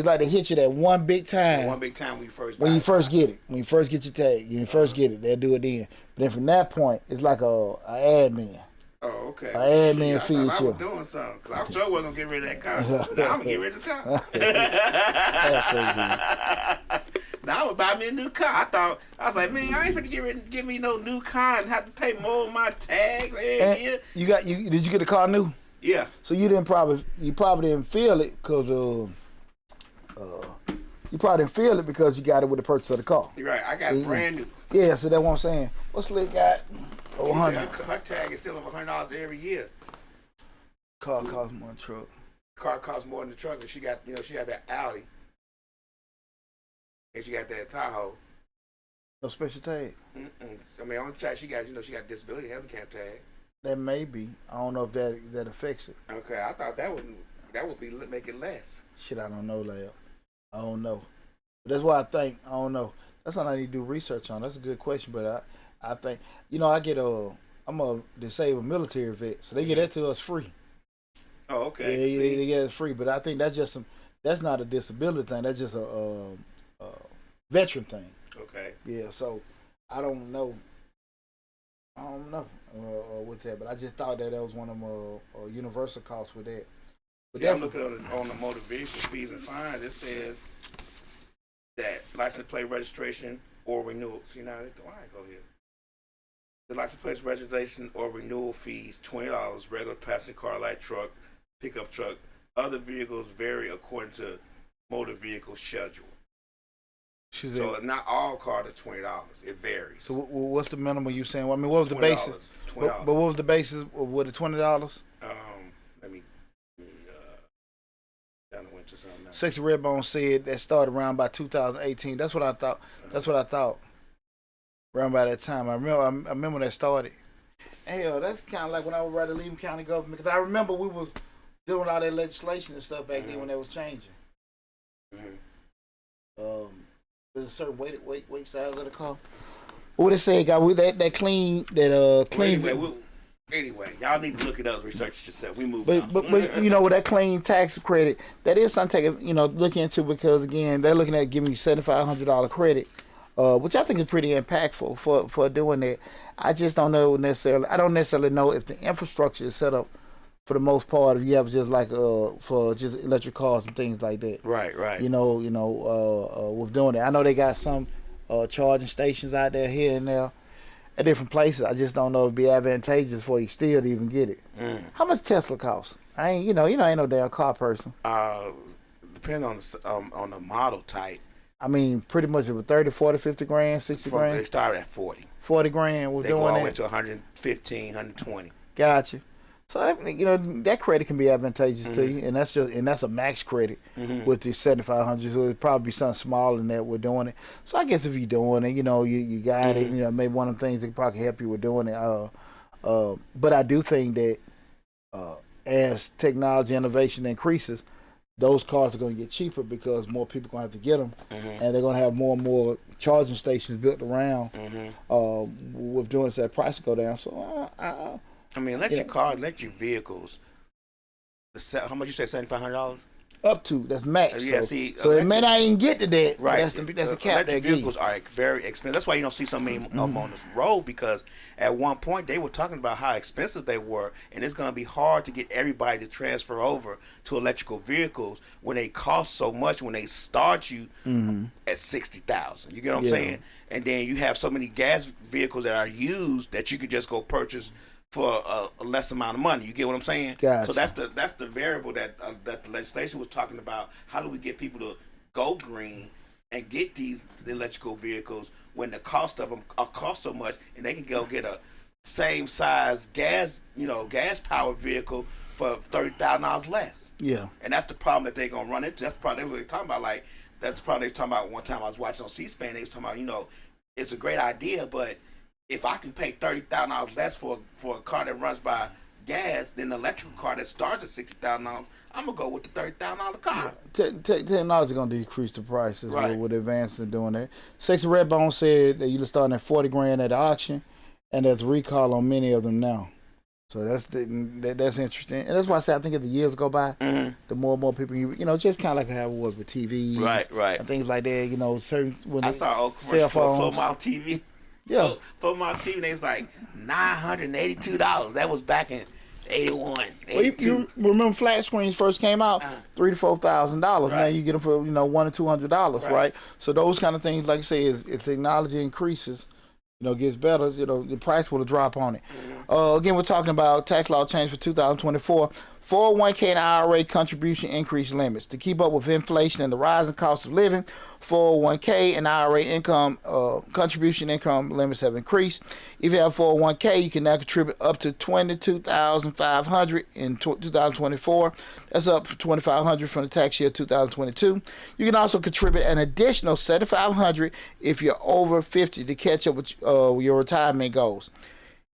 like they hit you that one big time. One big time when you first get it. When you first get your tag, when you first get it, they'll do it then. But then from that point, it's like a admin. Oh, okay. An admin fee. I was doing something because I sure wasn't gonna get rid of that car. Now I'm gonna get rid of the car. Now I'm gonna buy me a new car. I was like, man, I ain't finna give me no new car and have to pay more on my tags every year. Did you get the car new? Yeah. So you probably didn't feel it because you probably didn't feel it because you got it with the purchase of the car. You're right. I got it brand new. Yeah, so that's what I'm saying. What's Slick got? Her tag is still over $100 every year. Car costs more than truck. Car costs more than the truck, and she got that Audi, and she got that Tahoe. No special tag. I mean, on the tag she got disability health care tag. That may be. I don't know if that affects it. Okay, I thought that would make it less. Shit, I don't know, Leo. I don't know. But that's why I think I don't know. That's something I need to do research on. That's a good question, but I think I'm a disabled military vet, so they get that to us free. Oh, okay. Yeah, they get it free, but I think that's just that's not a disability thing. That's just a veteran thing. Okay. Yeah, so I don't know with that, but I just thought that was one of them universal costs with that. But see, I'm looking on the motor vehicle fees and fines. It says that license plate registration or renewal. See, now why I go here? The license plate registration or renewal fees $20. Regular passenger car, light truck, pickup truck. Other vehicles vary according to motor vehicle schedule. So not all cars are $20. It varies. So what's the minimum you saying? Well, I mean, what was the basis? $20. But what was the basis with the $20? Let me down the winter something. Sexy Redbone said that started around by 2018. That's what I thought. That's what I thought. Around by that time, I remember that started. Hell, that's kind of like when I was ready to leave county government because I remember we was doing all that legislation and stuff back then when that was changing. There's a certain weight size of the car. What it say, guy? That clean. Anyway, y'all need to look it up, research it yourself. We move on. But with that clean tax credit, that is something to look into because again, they're looking at giving you $7,500 credit, which I think is pretty impactful for doing that. I just don't know necessarily. I don't necessarily know if the infrastructure is set up for the most part. If you have just like for just electric cars and things like that. Right. With doing it, I know they got some charging stations out there here and there at different places. I just don't know if it'd be advantageous for you still to even get it. How much Tesla cost? I ain't, I ain't no damn car person. Depending on the model type. I mean, pretty much it was 30, 40, 50 grand, 60 grand. They started at 40. 40 grand. We're They go doing all the way that. to 115, 120. Gotcha. So that, that credit can be advantageous to you, and that's a max credit with the 7,500. So it'd probably be something smaller than that. We're doing it. So I guess if you're doing it, you got it. Maybe one of the things that could probably help you with doing it. But I do think that as technology innovation increases, those cars are going to get cheaper because more people are going to have to get them, and they're going to have more and more charging stations built around. With doing this, that price will go down. So I mean, electric cars, electric vehicles. How much you say? $7,500. up to that's max. Yeah, so, see, so it may not even get to that. Right. That's the cap. Electric vehicles are very expensive. That's why you don't see so many of them on this road, because at one point they were talking about how expensive they were, and it's going to be hard to get everybody to transfer over to electrical vehicles when they cost so much. When they start you at 60,000, you get what I'm saying? And then you have so many gas vehicles that are used that you could just go purchase for a less amount of money. You get what I'm saying? Gotcha. So that's the variable that the legislation was talking about. How do we get people to go green and get these electrical vehicles when the cost of them cost so much, and they can go get a same size gas powered vehicle for $30,000 less. Yeah. And that's the problem that they're gonna run into. That's the problem they were talking about. Like, that's the problem they were talking about one time I was watching on C-SPAN. They was talking about, it's a great idea, but if I can pay $30,000 less for a car that runs by gas than the electrical car that starts at $60,000, I'm gonna go with the $30,000 car. Technology is going to decrease the prices Right. with advances in doing that. Sexy Redbone said that you're starting at 40 grand at the auction, and there's a recall on many of them now. So that's interesting, and that's why I say I think as the years go by, the more and more people just kind of like how it was with TVs, Right. and things like that. Certain when I saw an old commercial for a 4-mile TV. Yeah. 4-mile TV, they was like $982. That was back in 81, Well, 82. you remember flat screens first came out, $3,000 to $4,000. Now Right. you get them for $100 to $200, right? So those kind of things, like I say, as technology increases, gets better, the price will drop on it. Again, we're talking about tax law change for 2024. 401k and IRA contribution increase limits to keep up with inflation and the rising cost of living. 401k and IRA income contribution income limits have increased. If you have 401k, you can now contribute up to $22,500 in 2024. That's up from $2,500 from the tax year 2022. You can also contribute an additional $7,500 if you're over 50 to catch up with your retirement goals.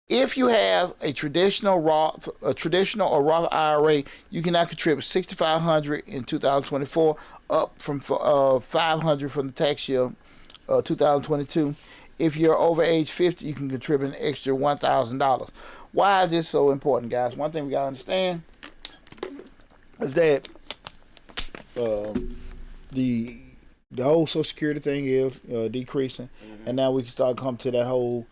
If you have a traditional or Roth IRA, you can now contribute $6,500 in 2024, up from $500 from the tax year 2022. If you're over age 50, you can contribute an extra $1,000. Why is this so important, guys? One thing we gotta understand is that the whole Social Security thing is decreasing, and now we can start coming to that whole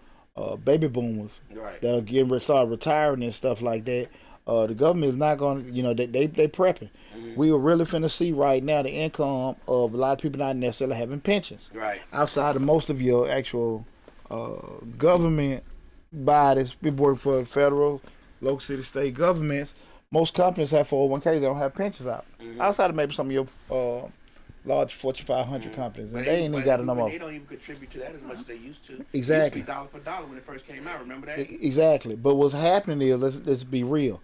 baby boomers that are getting ready to start retiring and stuff like that. The government is not going to, they prepping. We are really finna see right now the income of a lot of people not necessarily having pensions. Right. Outside of most of your actual government bodies, people work for federal, local, city, state governments. Most companies have 401ks. They don't have pensions out. Outside of maybe some of your large Fortune 500 companies, and they ain't even got enough. They don't even contribute to that as much as they used to. Exactly. It used to be dollar for dollar when it first came out. Remember that? Exactly. But what's happening is, let's be real.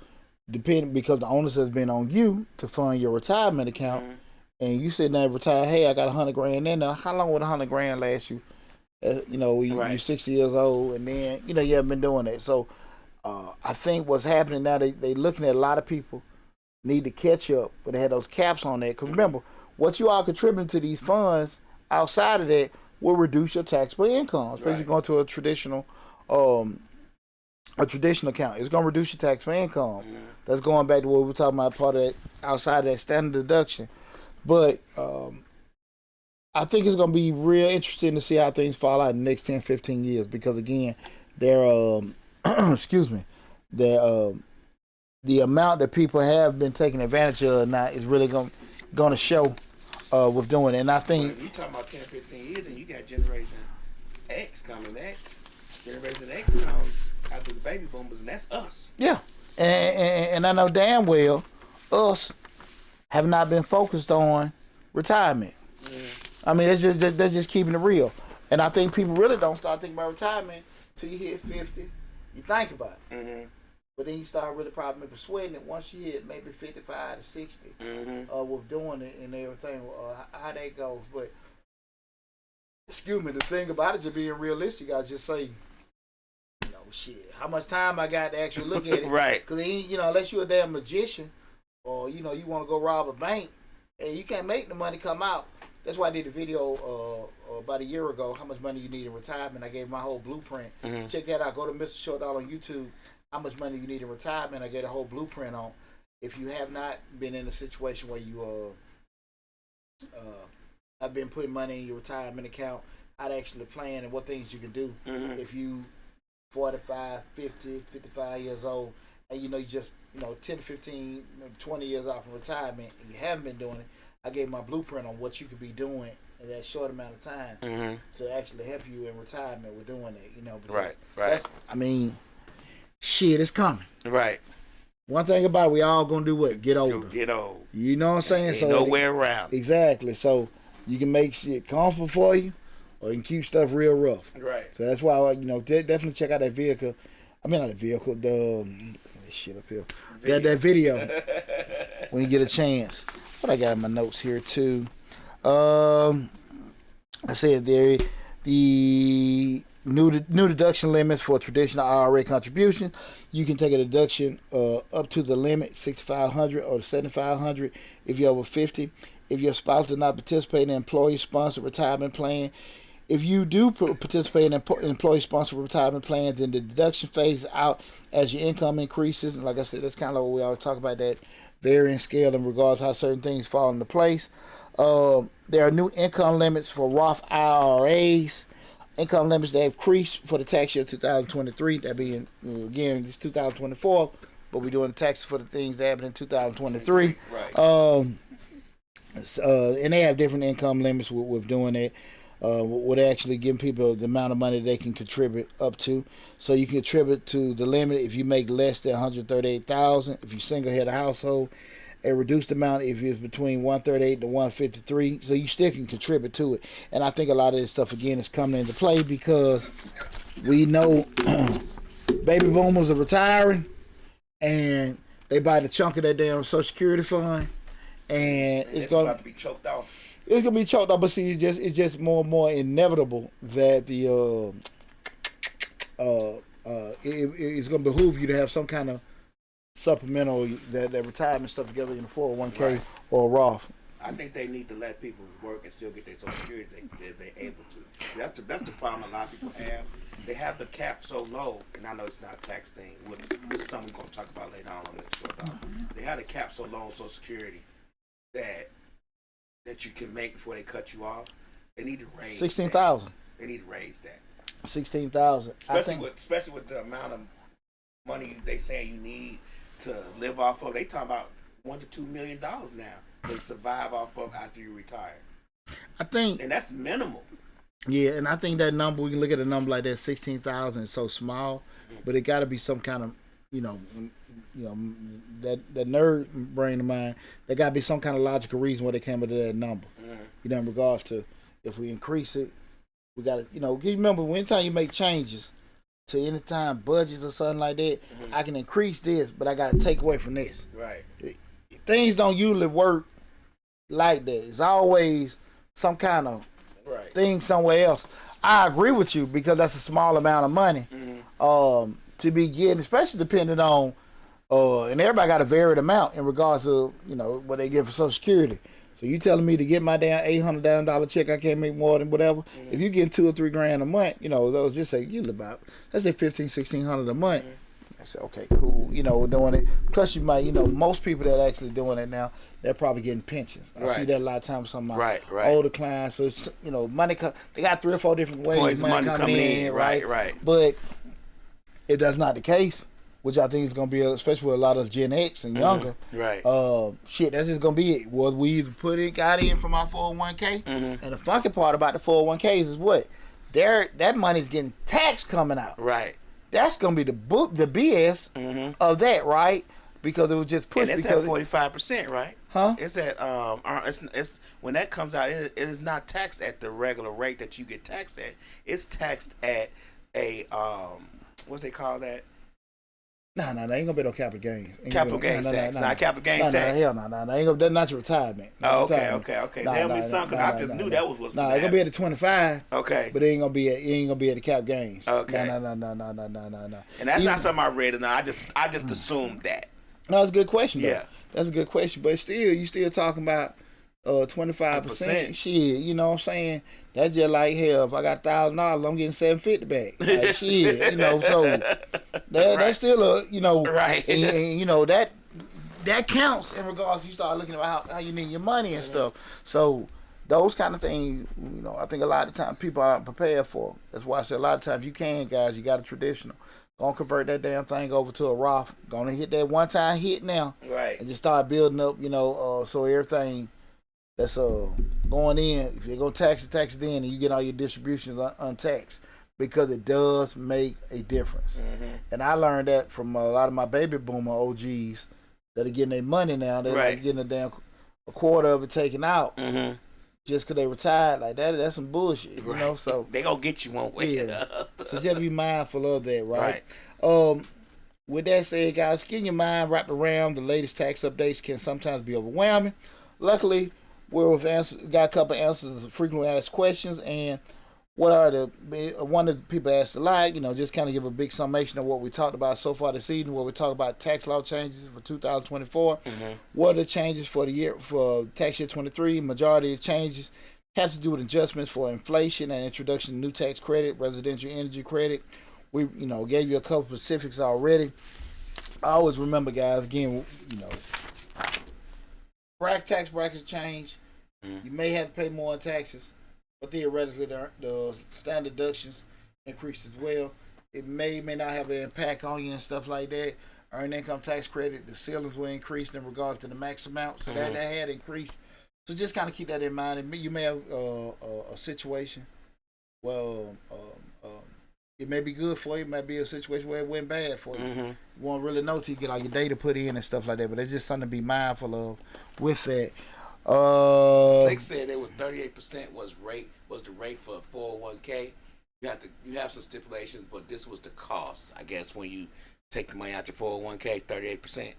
Because the onus has been on you to fund your retirement account, and you sitting there retired. Hey, I got $100 grand in there. How long would $100 grand last you? You're 60 years old, and then you haven't been doing that. So I think what's happening now, they looking at a lot of people need to catch up, but they had those caps on that. Because remember, what you are contributing to these funds outside of that will reduce your taxable income, especially going to a traditional account. It's going to reduce your taxable income. That's going back to what we were talking about, part of that outside of that standard deduction. But I think it's going to be real interesting to see how things fall out in the next 10, 15 years, because again, they're excuse me, the amount that people have been taking advantage of now is really going to show with doing it. And I think If you talking about 10, 15 years, and you got Generation X coming. Generation X comes after the baby boomers, and that's us. yeah, and I know damn well us have not been focused on retirement. I mean, that's just keeping it real. And I think people really don't start thinking about retirement till you hit 50. You think about it. Mm-hmm. But then you start really probably sweating it once you hit maybe 55 to 60 with doing it and everything, how that goes. But, excuse me, the thing about it, just being realistic, I just say, you know, shit, how much time I got to actually look at it. Right. Because, you know, unless you're a damn magician or, you know, you want to go rob a bank and you can't make the money come out. That's why I did a video about a year ago, how much money you need in retirement. I gave my whole blueprint. Check that out. Go to Mr. Short Dollar on YouTube. How much money you need in retirement? I get a whole blueprint on. If you have not been in a situation where you have been putting money in your retirement account, how to actually plan and what things you can do if you 45, 50, 55 years old and you know you just 10 to 15, 20 years out from retirement and you haven't been doing it. I gave my blueprint on what you could be doing in that short amount of time to actually help you in retirement with doing it. You know, Right. I mean, shit, it's coming. Right. One thing about it, we all gonna do what? Get older. Get old. You know what I'm saying? Ain't nowhere around. Exactly. So you can make shit comfortable for you, or you can keep stuff real rough. Right. So that's why definitely check out that vehicle. I mean, not the vehicle. This shit up here. That video when you get a chance. What I got in my notes here too. I said there the new deduction limits for traditional IRA contribution. You can take a deduction up to the limit $6,500 or $7,500 if you're over 50. If your spouse does not participate in an employee-sponsored retirement plan. If you do participate in an employee-sponsored retirement plan, then the deduction phases out as your income increases. And like I said, that's kind of what we always talk about, that varying scale in regards to how certain things fall into place. There are new income limits for Roth IRAs. Income limits that have increased for the tax year 2023. That being, again, it's 2024, but we're doing the taxes for the things that happened in 2023. Right. And they have different income limits with doing it. Would actually give people the amount of money they can contribute up to. So you can contribute to the limit if you make less than $138,000. If you single head a household, a reduced amount if it's between 138 to 153. So you still can contribute to it. And I think a lot of this stuff again is coming into play because we know baby boomers are retiring and they buy the chunk of that damn Social Security fund, and it's about to be choked off. It's gonna be choked up, but see, it's just more and more inevitable that it's gonna behoove you to have some kind of supplemental that retirement stuff together in a 401k Right. or a Roth. I think they need to let people work and still get their Social Security if they're able to. That's the problem a lot of people have. They have the cap so low, and I know it's not a tax thing. This is something we're going to talk about later on this short talk. They have the cap so low on Social Security that you can make before they cut you off. They need to raise 16,000. They need to raise that. 16,000. Especially with the amount of money they saying you need to live off of. They talking about $1 to $2 million now to survive off of after you retire, I think, and that's minimal. yeah, and I think that number, we can look at a number like that, 16,000 is so small, but it got to be some kind of, that nerd brain of mine, there got to be some kind of logical reason why they came up to that number. In regards to if we increase it, we got to, you remember anytime you make changes to any time budgets or something like that, I can increase this, but I got to take away from this. Right. Things don't usually work like that. It's always some kind of thing somewhere else. I agree with you because that's a small amount of money to be getting, especially depending on, and everybody got a varied amount in regards to, what they get for Social Security. So you telling me to get my damn $800 check, I can't make more than whatever. If you get $2 or $3 grand a month, those just say you about, let's say $1,500-$1,600 a month. I said, okay, cool, doing it. Plus you might, most people that are actually doing it now, they're probably getting pensions. I see that a lot of times with some of my older clients. So it's, money, they got 3 or 4 different ways of money coming in, right? Right. But if that's not the case, which I think is gonna be, especially with a lot of Gen X and younger. Right. Shit, that's just gonna be it. Whether we either got in from our 401k, and the funky part about the 401ks is what? That money's getting taxed coming out. Right. That's gonna be the BS of that, right? Because it was just pushed. And it's at 45%, right? Huh? It's at it's when that comes out, it is not taxed at the regular rate that you get taxed at. It's taxed at a what's they call that? No, ain't gonna be no capital gains. Capital gains tax, not capital gains tax. Hell no, ain't gonna. That's not your retirement. Oh, okay. There'll be something. I just knew that was what's. No, it's gonna be at the 25. Okay. But it ain't gonna be at the cap gains. Okay. No. And that's not something I read, and I just assumed that. No, that's a good question. Though. Yeah. That's a good question, but still, you still talking about 25%. Shit, you know what I'm saying? That's just like hell. If I got $1,000, I'm getting $750 back. Like shit, you know. So that's still a, you know, right. And you know that counts in regards to you start looking at how you need your money and stuff. So those kind of things, you know, I think a lot of times people aren't prepared for. That's why I say a lot of times you can, guys. You got a traditional. Gonna convert that damn thing over to a Roth. Gonna hit that one time hit now, right? And just start building up, you know, so everything that's going in, if you're gonna tax it in, and you get all your distributions untaxed, because it does make a difference. And I learned that from a lot of my baby boomer OGs that are getting their money now. They're like getting a quarter of it taken out. Just because they retired, like that's some bullshit, you know. So they gonna get you one way. Yeah. So just be mindful of that, right? With that said, guys, getting your mind wrapped around the latest tax updates can sometimes be overwhelming. Luckily, we've got a couple of answers to frequently asked questions, and one of the people asked a lot, you know, just kind of give a big summation of what we talked about so far this evening, where we talked about tax law changes for 2024. What are the changes for the year, for tax year 23? Majority of changes have to do with adjustments for inflation and introduction of new tax credit, residential energy credit. We, you know, gave you a couple specifics already. I always remember, guys, again, you know, tax brackets change. You may have to pay more in taxes, but theoretically, the standard deductions increase as well. It may not have an impact on you and stuff like that. Earned income tax credit, the ceilings will increase in regards to the max amount, so that had increased. So just kind of keep that in mind. And you may have a situation, well, it may be good for you. It might be a situation where it went bad for you. You won't really know till you get all your data put in and stuff like that. But it's just something to be mindful of with that. Slick said it was 38% was the rate for 401k. You have some stipulations, but this was the cost, I guess, when you take the money out your 401k, 38%.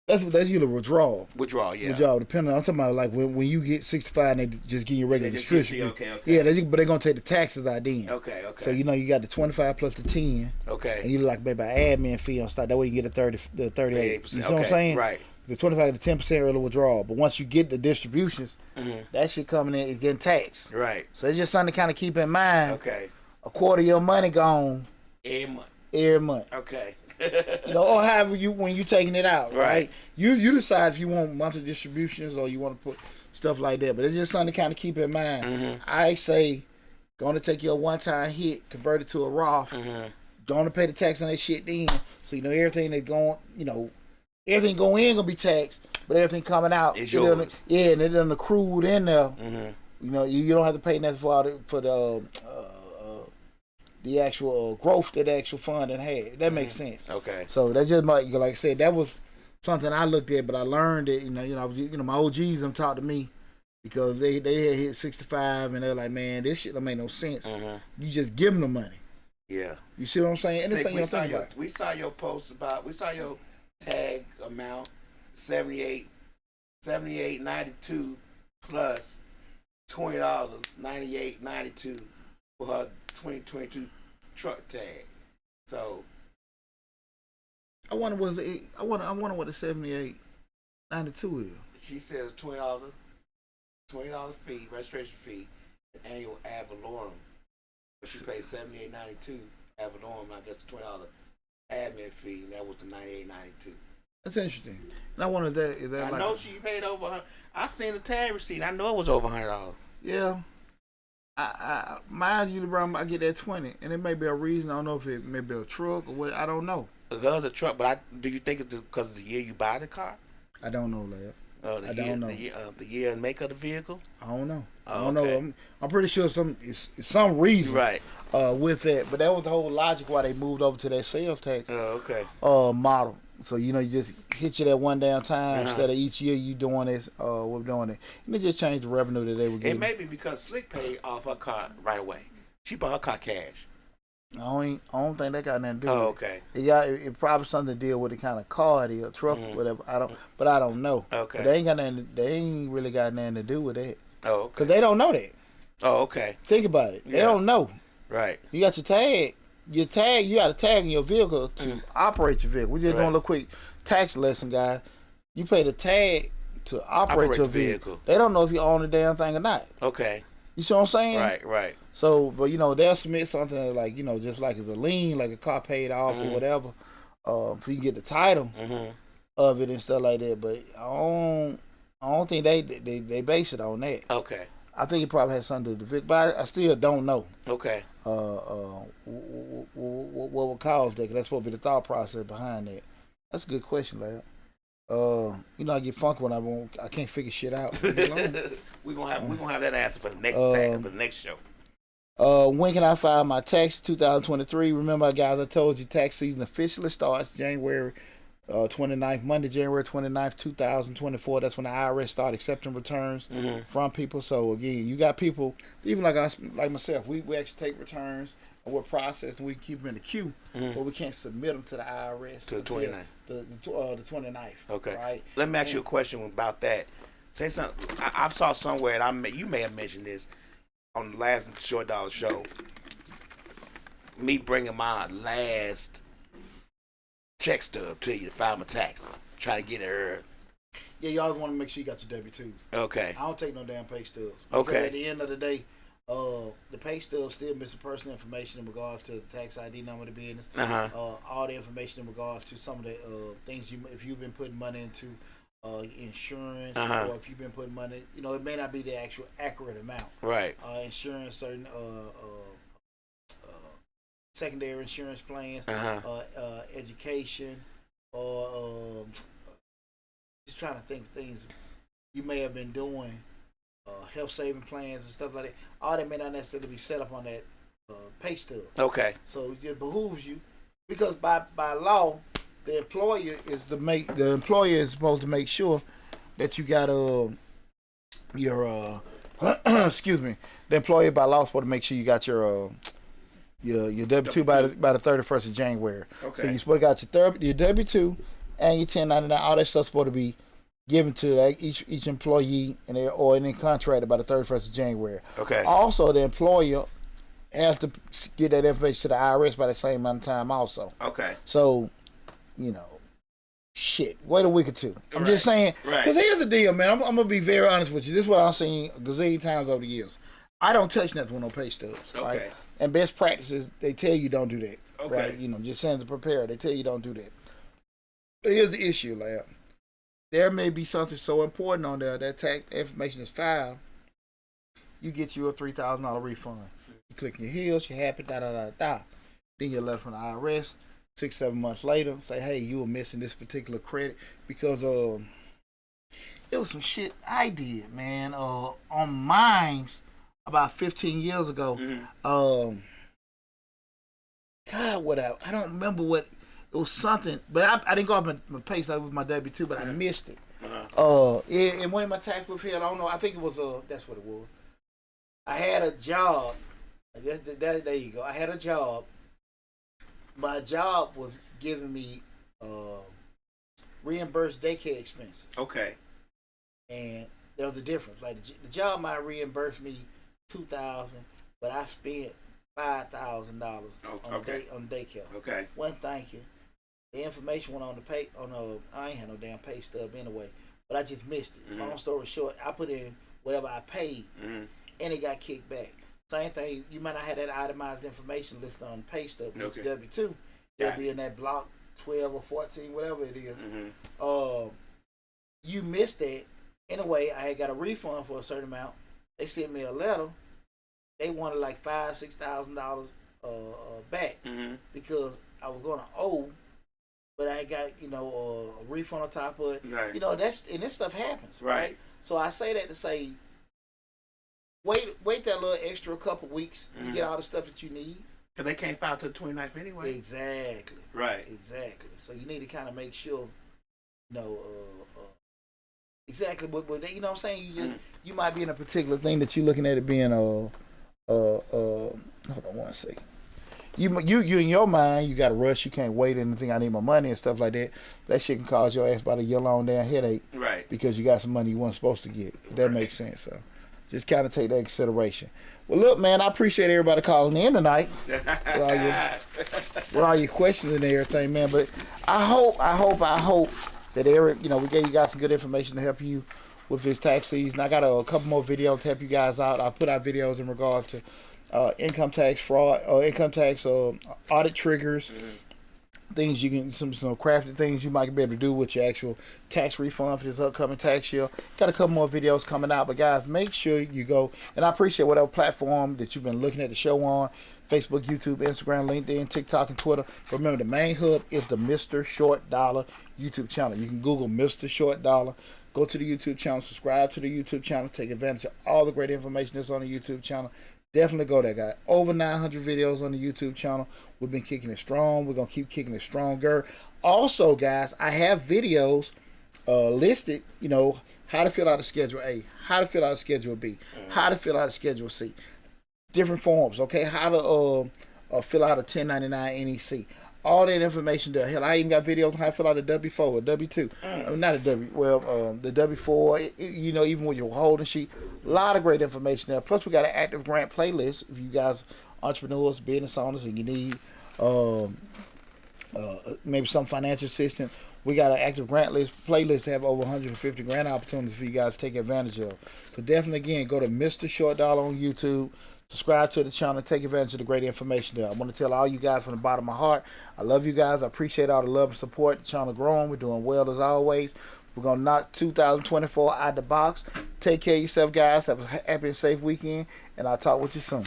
That's usually withdrawal. Withdrawal, yeah. Withdrawal, depending on, I'm talking about like when you get 65 and they just give you regular distribution. Okay. Yeah, but they're gonna take the taxes out then. Okay. So you know you got the 25 plus the 10. Okay. And you like maybe an admin fee on stock. That way you get the 38. You see what I'm saying? Right. The 25 to 10% early withdrawal. But once you get the distributions, that shit coming in is getting taxed. Right. So it's just something to kind of keep in mind. Okay. A quarter of your money gone every month. Okay. You know, or however when you taking it out, right? You decide if you want monthly distributions or you want to put stuff like that. But it's just something to kind of keep in mind. I say, going to take your one-time hit, convert it to a Roth, going to pay the tax on that shit then. So you know everything that going, you know, everything going in gonna be taxed, but everything coming out is yours. And it done accrued in there. You know, you don't have to pay nothing for the actual growth that the actual fund had. That makes sense. Okay. So that's just like I said, that was something I looked at, but I learned it. You know, my OGs them taught to me because they had hit 65 and they're like, man, this shit don't make no sense. You just give them the money. Yeah. You see what I'm saying? And Slick, this thing you about. We saw your post we saw your tag amount 78.92 plus $20 98.92 for her 2022 truck tag. So I wonder what the 78.92 is. She says $20 fee, registration fee, and annual ad valorem. But she paid $78.92 ad valorem. I guess the $20 admin fee, and that was the $98.92. That's interesting. And I wonder is that I know she paid over. I seen the tag receipt. I know it was over $100. Yeah. Mine usually around I get that 20, and it may be a reason. I don't know if it may be a truck or what. I don't know. Because a truck, but do you think it's because of the year you buy the car? I don't know, lad. The I year, don't know. The year and make of the vehicle? I don't know. I Oh, don't okay. know. I'm pretty sure it's some reason Right. with that, but that was the whole logic why they moved over to that sales tax Oh, okay. model. So you just hit you that one damn time Uh-huh. instead of each year you doing this. We're doing it, and it just changed the revenue that they were It getting. may be because Slick paid off her car right away. She bought her car cash. I don't think that got nothing to do Oh, with okay. it. It probably something to deal with the kind of car it is, truck, whatever. I don't know. Okay. But they ain't got nothing. They ain't really got nothing to do with that Oh, okay. because they don't know that. Oh, okay. Think about it. They Yeah. don't know. Right. You got your tag. You got a tag in your vehicle to operate your vehicle. We're just doing a Right. little quick tax lesson, guys. You pay the tag to operate your the vehicle. vehicle. They don't know if you own the damn thing or not. Okay. You see what I'm saying? Right. So, but they'll submit something like just like it's a lien, like a car paid off or whatever, so you can get the title Mm-hmm. of it and stuff like that. But I don't think they base it on that. Okay. I think it probably has something to do with the Vic, but I still don't know. Okay. What would cause that? 'Cause that's what would be the thought process behind that. That's a good question, lad. I get funky when I can't figure shit out. we gonna have that answer for the next for the next show. When can I file my tax? 2023. Remember, guys, I told you tax season officially starts January 29th, Monday, January 29th, 2024. That's when the IRS start accepting returns from people. So again, you got people, even like us, like myself, we actually take returns and we're processed and we keep them in the queue, but we can't submit them to the IRS To the 29th. The 29th. Okay. Right. Let me ask you a question about that. Say something. I saw somewhere, and you may have mentioned this on the last Short Dollar show. Me bringing my last check stub to you to file my taxes. Try to get it early. Yeah, you always want to make sure you got your W-2s. Okay. I don't take no damn pay stubs. Okay. Because at the end of the day, the pay stub still missing personal information in regards to the tax ID number of the business. All the information in regards to some of the things if you've been putting money into insurance, or if you've been putting money, it may not be the actual accurate amount. Right. Insurance, certain secondary insurance plans, education, or just trying to think of things you may have been doing, health saving plans and stuff like that. All that may not necessarily be set up on that pay stub. Okay. So it just behooves you, because by law, the employer is supposed to make sure that you got your excuse me. The employer by law is supposed to make sure you got your W-2 by the 31st of January. Okay. So you supposed to got your W-2 and your 1099. All that stuff's supposed to be given to each employee or any contractor by the 31st of January. Okay. Also, the employer has to get that information to the IRS by the same amount of time also. Okay. So, shit, wait a week or two. I'm just saying, Right. because here's the deal, man. I'm going to be very honest with you. This is what I've seen a gazillion times over the years. I don't touch nothing with no pay stubs. Right? Okay. And best practices, they tell you don't do that. Okay. Right? Just send to prepare. They tell you don't do that. But here's the issue, lad. There may be something so important on there that tax information is filed. You get you a $3,000 refund. You click your heels, you're happy, da. Then you letter from the IRS 6-7 months later, say, hey, you were missing this particular credit because it was some shit I did, man. On mines about 15 years ago. God, what I don't remember what it was, something, but I didn't go off my pay stub with my W-2, but I missed it. And when my tax was here, I don't know. I think it was that's what it was. I had a job. There you go. I had a job. My job was giving me reimbursed daycare expenses. Okay. And there was a difference. Like the job might reimburse me $2,000, but I spent $5,000 on daycare. Okay. One, thank you. The information went on the pay. I ain't had no damn pay stub anyway, but I just missed it. Long story short, I put in whatever I paid, and it got kicked back. Same thing. You might not have that itemized information listed on the pay stub, which is W-2. It'll be in that block 12 or 14, whatever it is. You missed that. Anyway, I had got a refund for a certain amount. They sent me a letter. They wanted like $5,000-$6,000 back because I was going to owe but I got a refund on top of it. Right. This stuff happens, right? Right. So I say that to say, wait that little extra couple weeks to get all the stuff that you need. Because they can't file till the 29th anyway. Exactly. Right. Exactly. So you need to kind of make sure, exactly what they, you know what I'm saying. You might be in a particular thing that you're looking at it being hold on one second. You in your mind, you got to rush. You can't wait anything. I need my money and stuff like that. That shit can cause your ass about a year long damn headache. Right. Because you got some money you weren't supposed to get. If that makes sense. So just kind of take that consideration. Well, look, man, I appreciate everybody calling in tonight with all your questions and everything, man. But I hope that Eric, we gave you guys some good information to help you with this tax season. I got a couple more videos to help you guys out. I'll put out videos in regards to income tax fraud or income tax audit triggers, things you can, some crafted things you might be able to do with your actual tax refund for this upcoming tax year. Got a couple more videos coming out, but guys, make sure you go, and I appreciate whatever platform that you've been looking at the show on, Facebook, YouTube, Instagram, LinkedIn, TikTok, and Twitter. Remember, the main hub is the Mr. Short Dollar YouTube channel. You can Google Mr. Short Dollar. Go to the YouTube channel, subscribe to the YouTube channel, take advantage of all the great information that's on the YouTube channel. Definitely go there, guys. Over 900 videos on the YouTube channel. We've been kicking it strong. We're going to keep kicking it stronger. Also, guys, I have videos listed, how to fill out a Schedule A, how to fill out a Schedule B, how to fill out a Schedule C. Different forms, okay? How to fill out a 1099 NEC. All that information there. Hell, I even got videos on how to fill out a W-4 or W-2. Not a the W-4, even with your holding sheet. A lot of great information there. Plus, we got an active grant playlist. If you guys entrepreneurs, business owners, and you need maybe some financial assistance, we got an active grant playlist to have over 150 grant opportunities for you guys to take advantage of. So definitely, again, go to Mr. Short Dollar on YouTube. Subscribe to the channel. Take advantage of the great information there. I want to tell all you guys from the bottom of my heart, I love you guys. I appreciate all the love and support. The channel growing. We're doing well as always. We're going to knock 2024 out the box. Take care of yourself, guys. Have a happy and safe weekend. And I'll talk with you soon.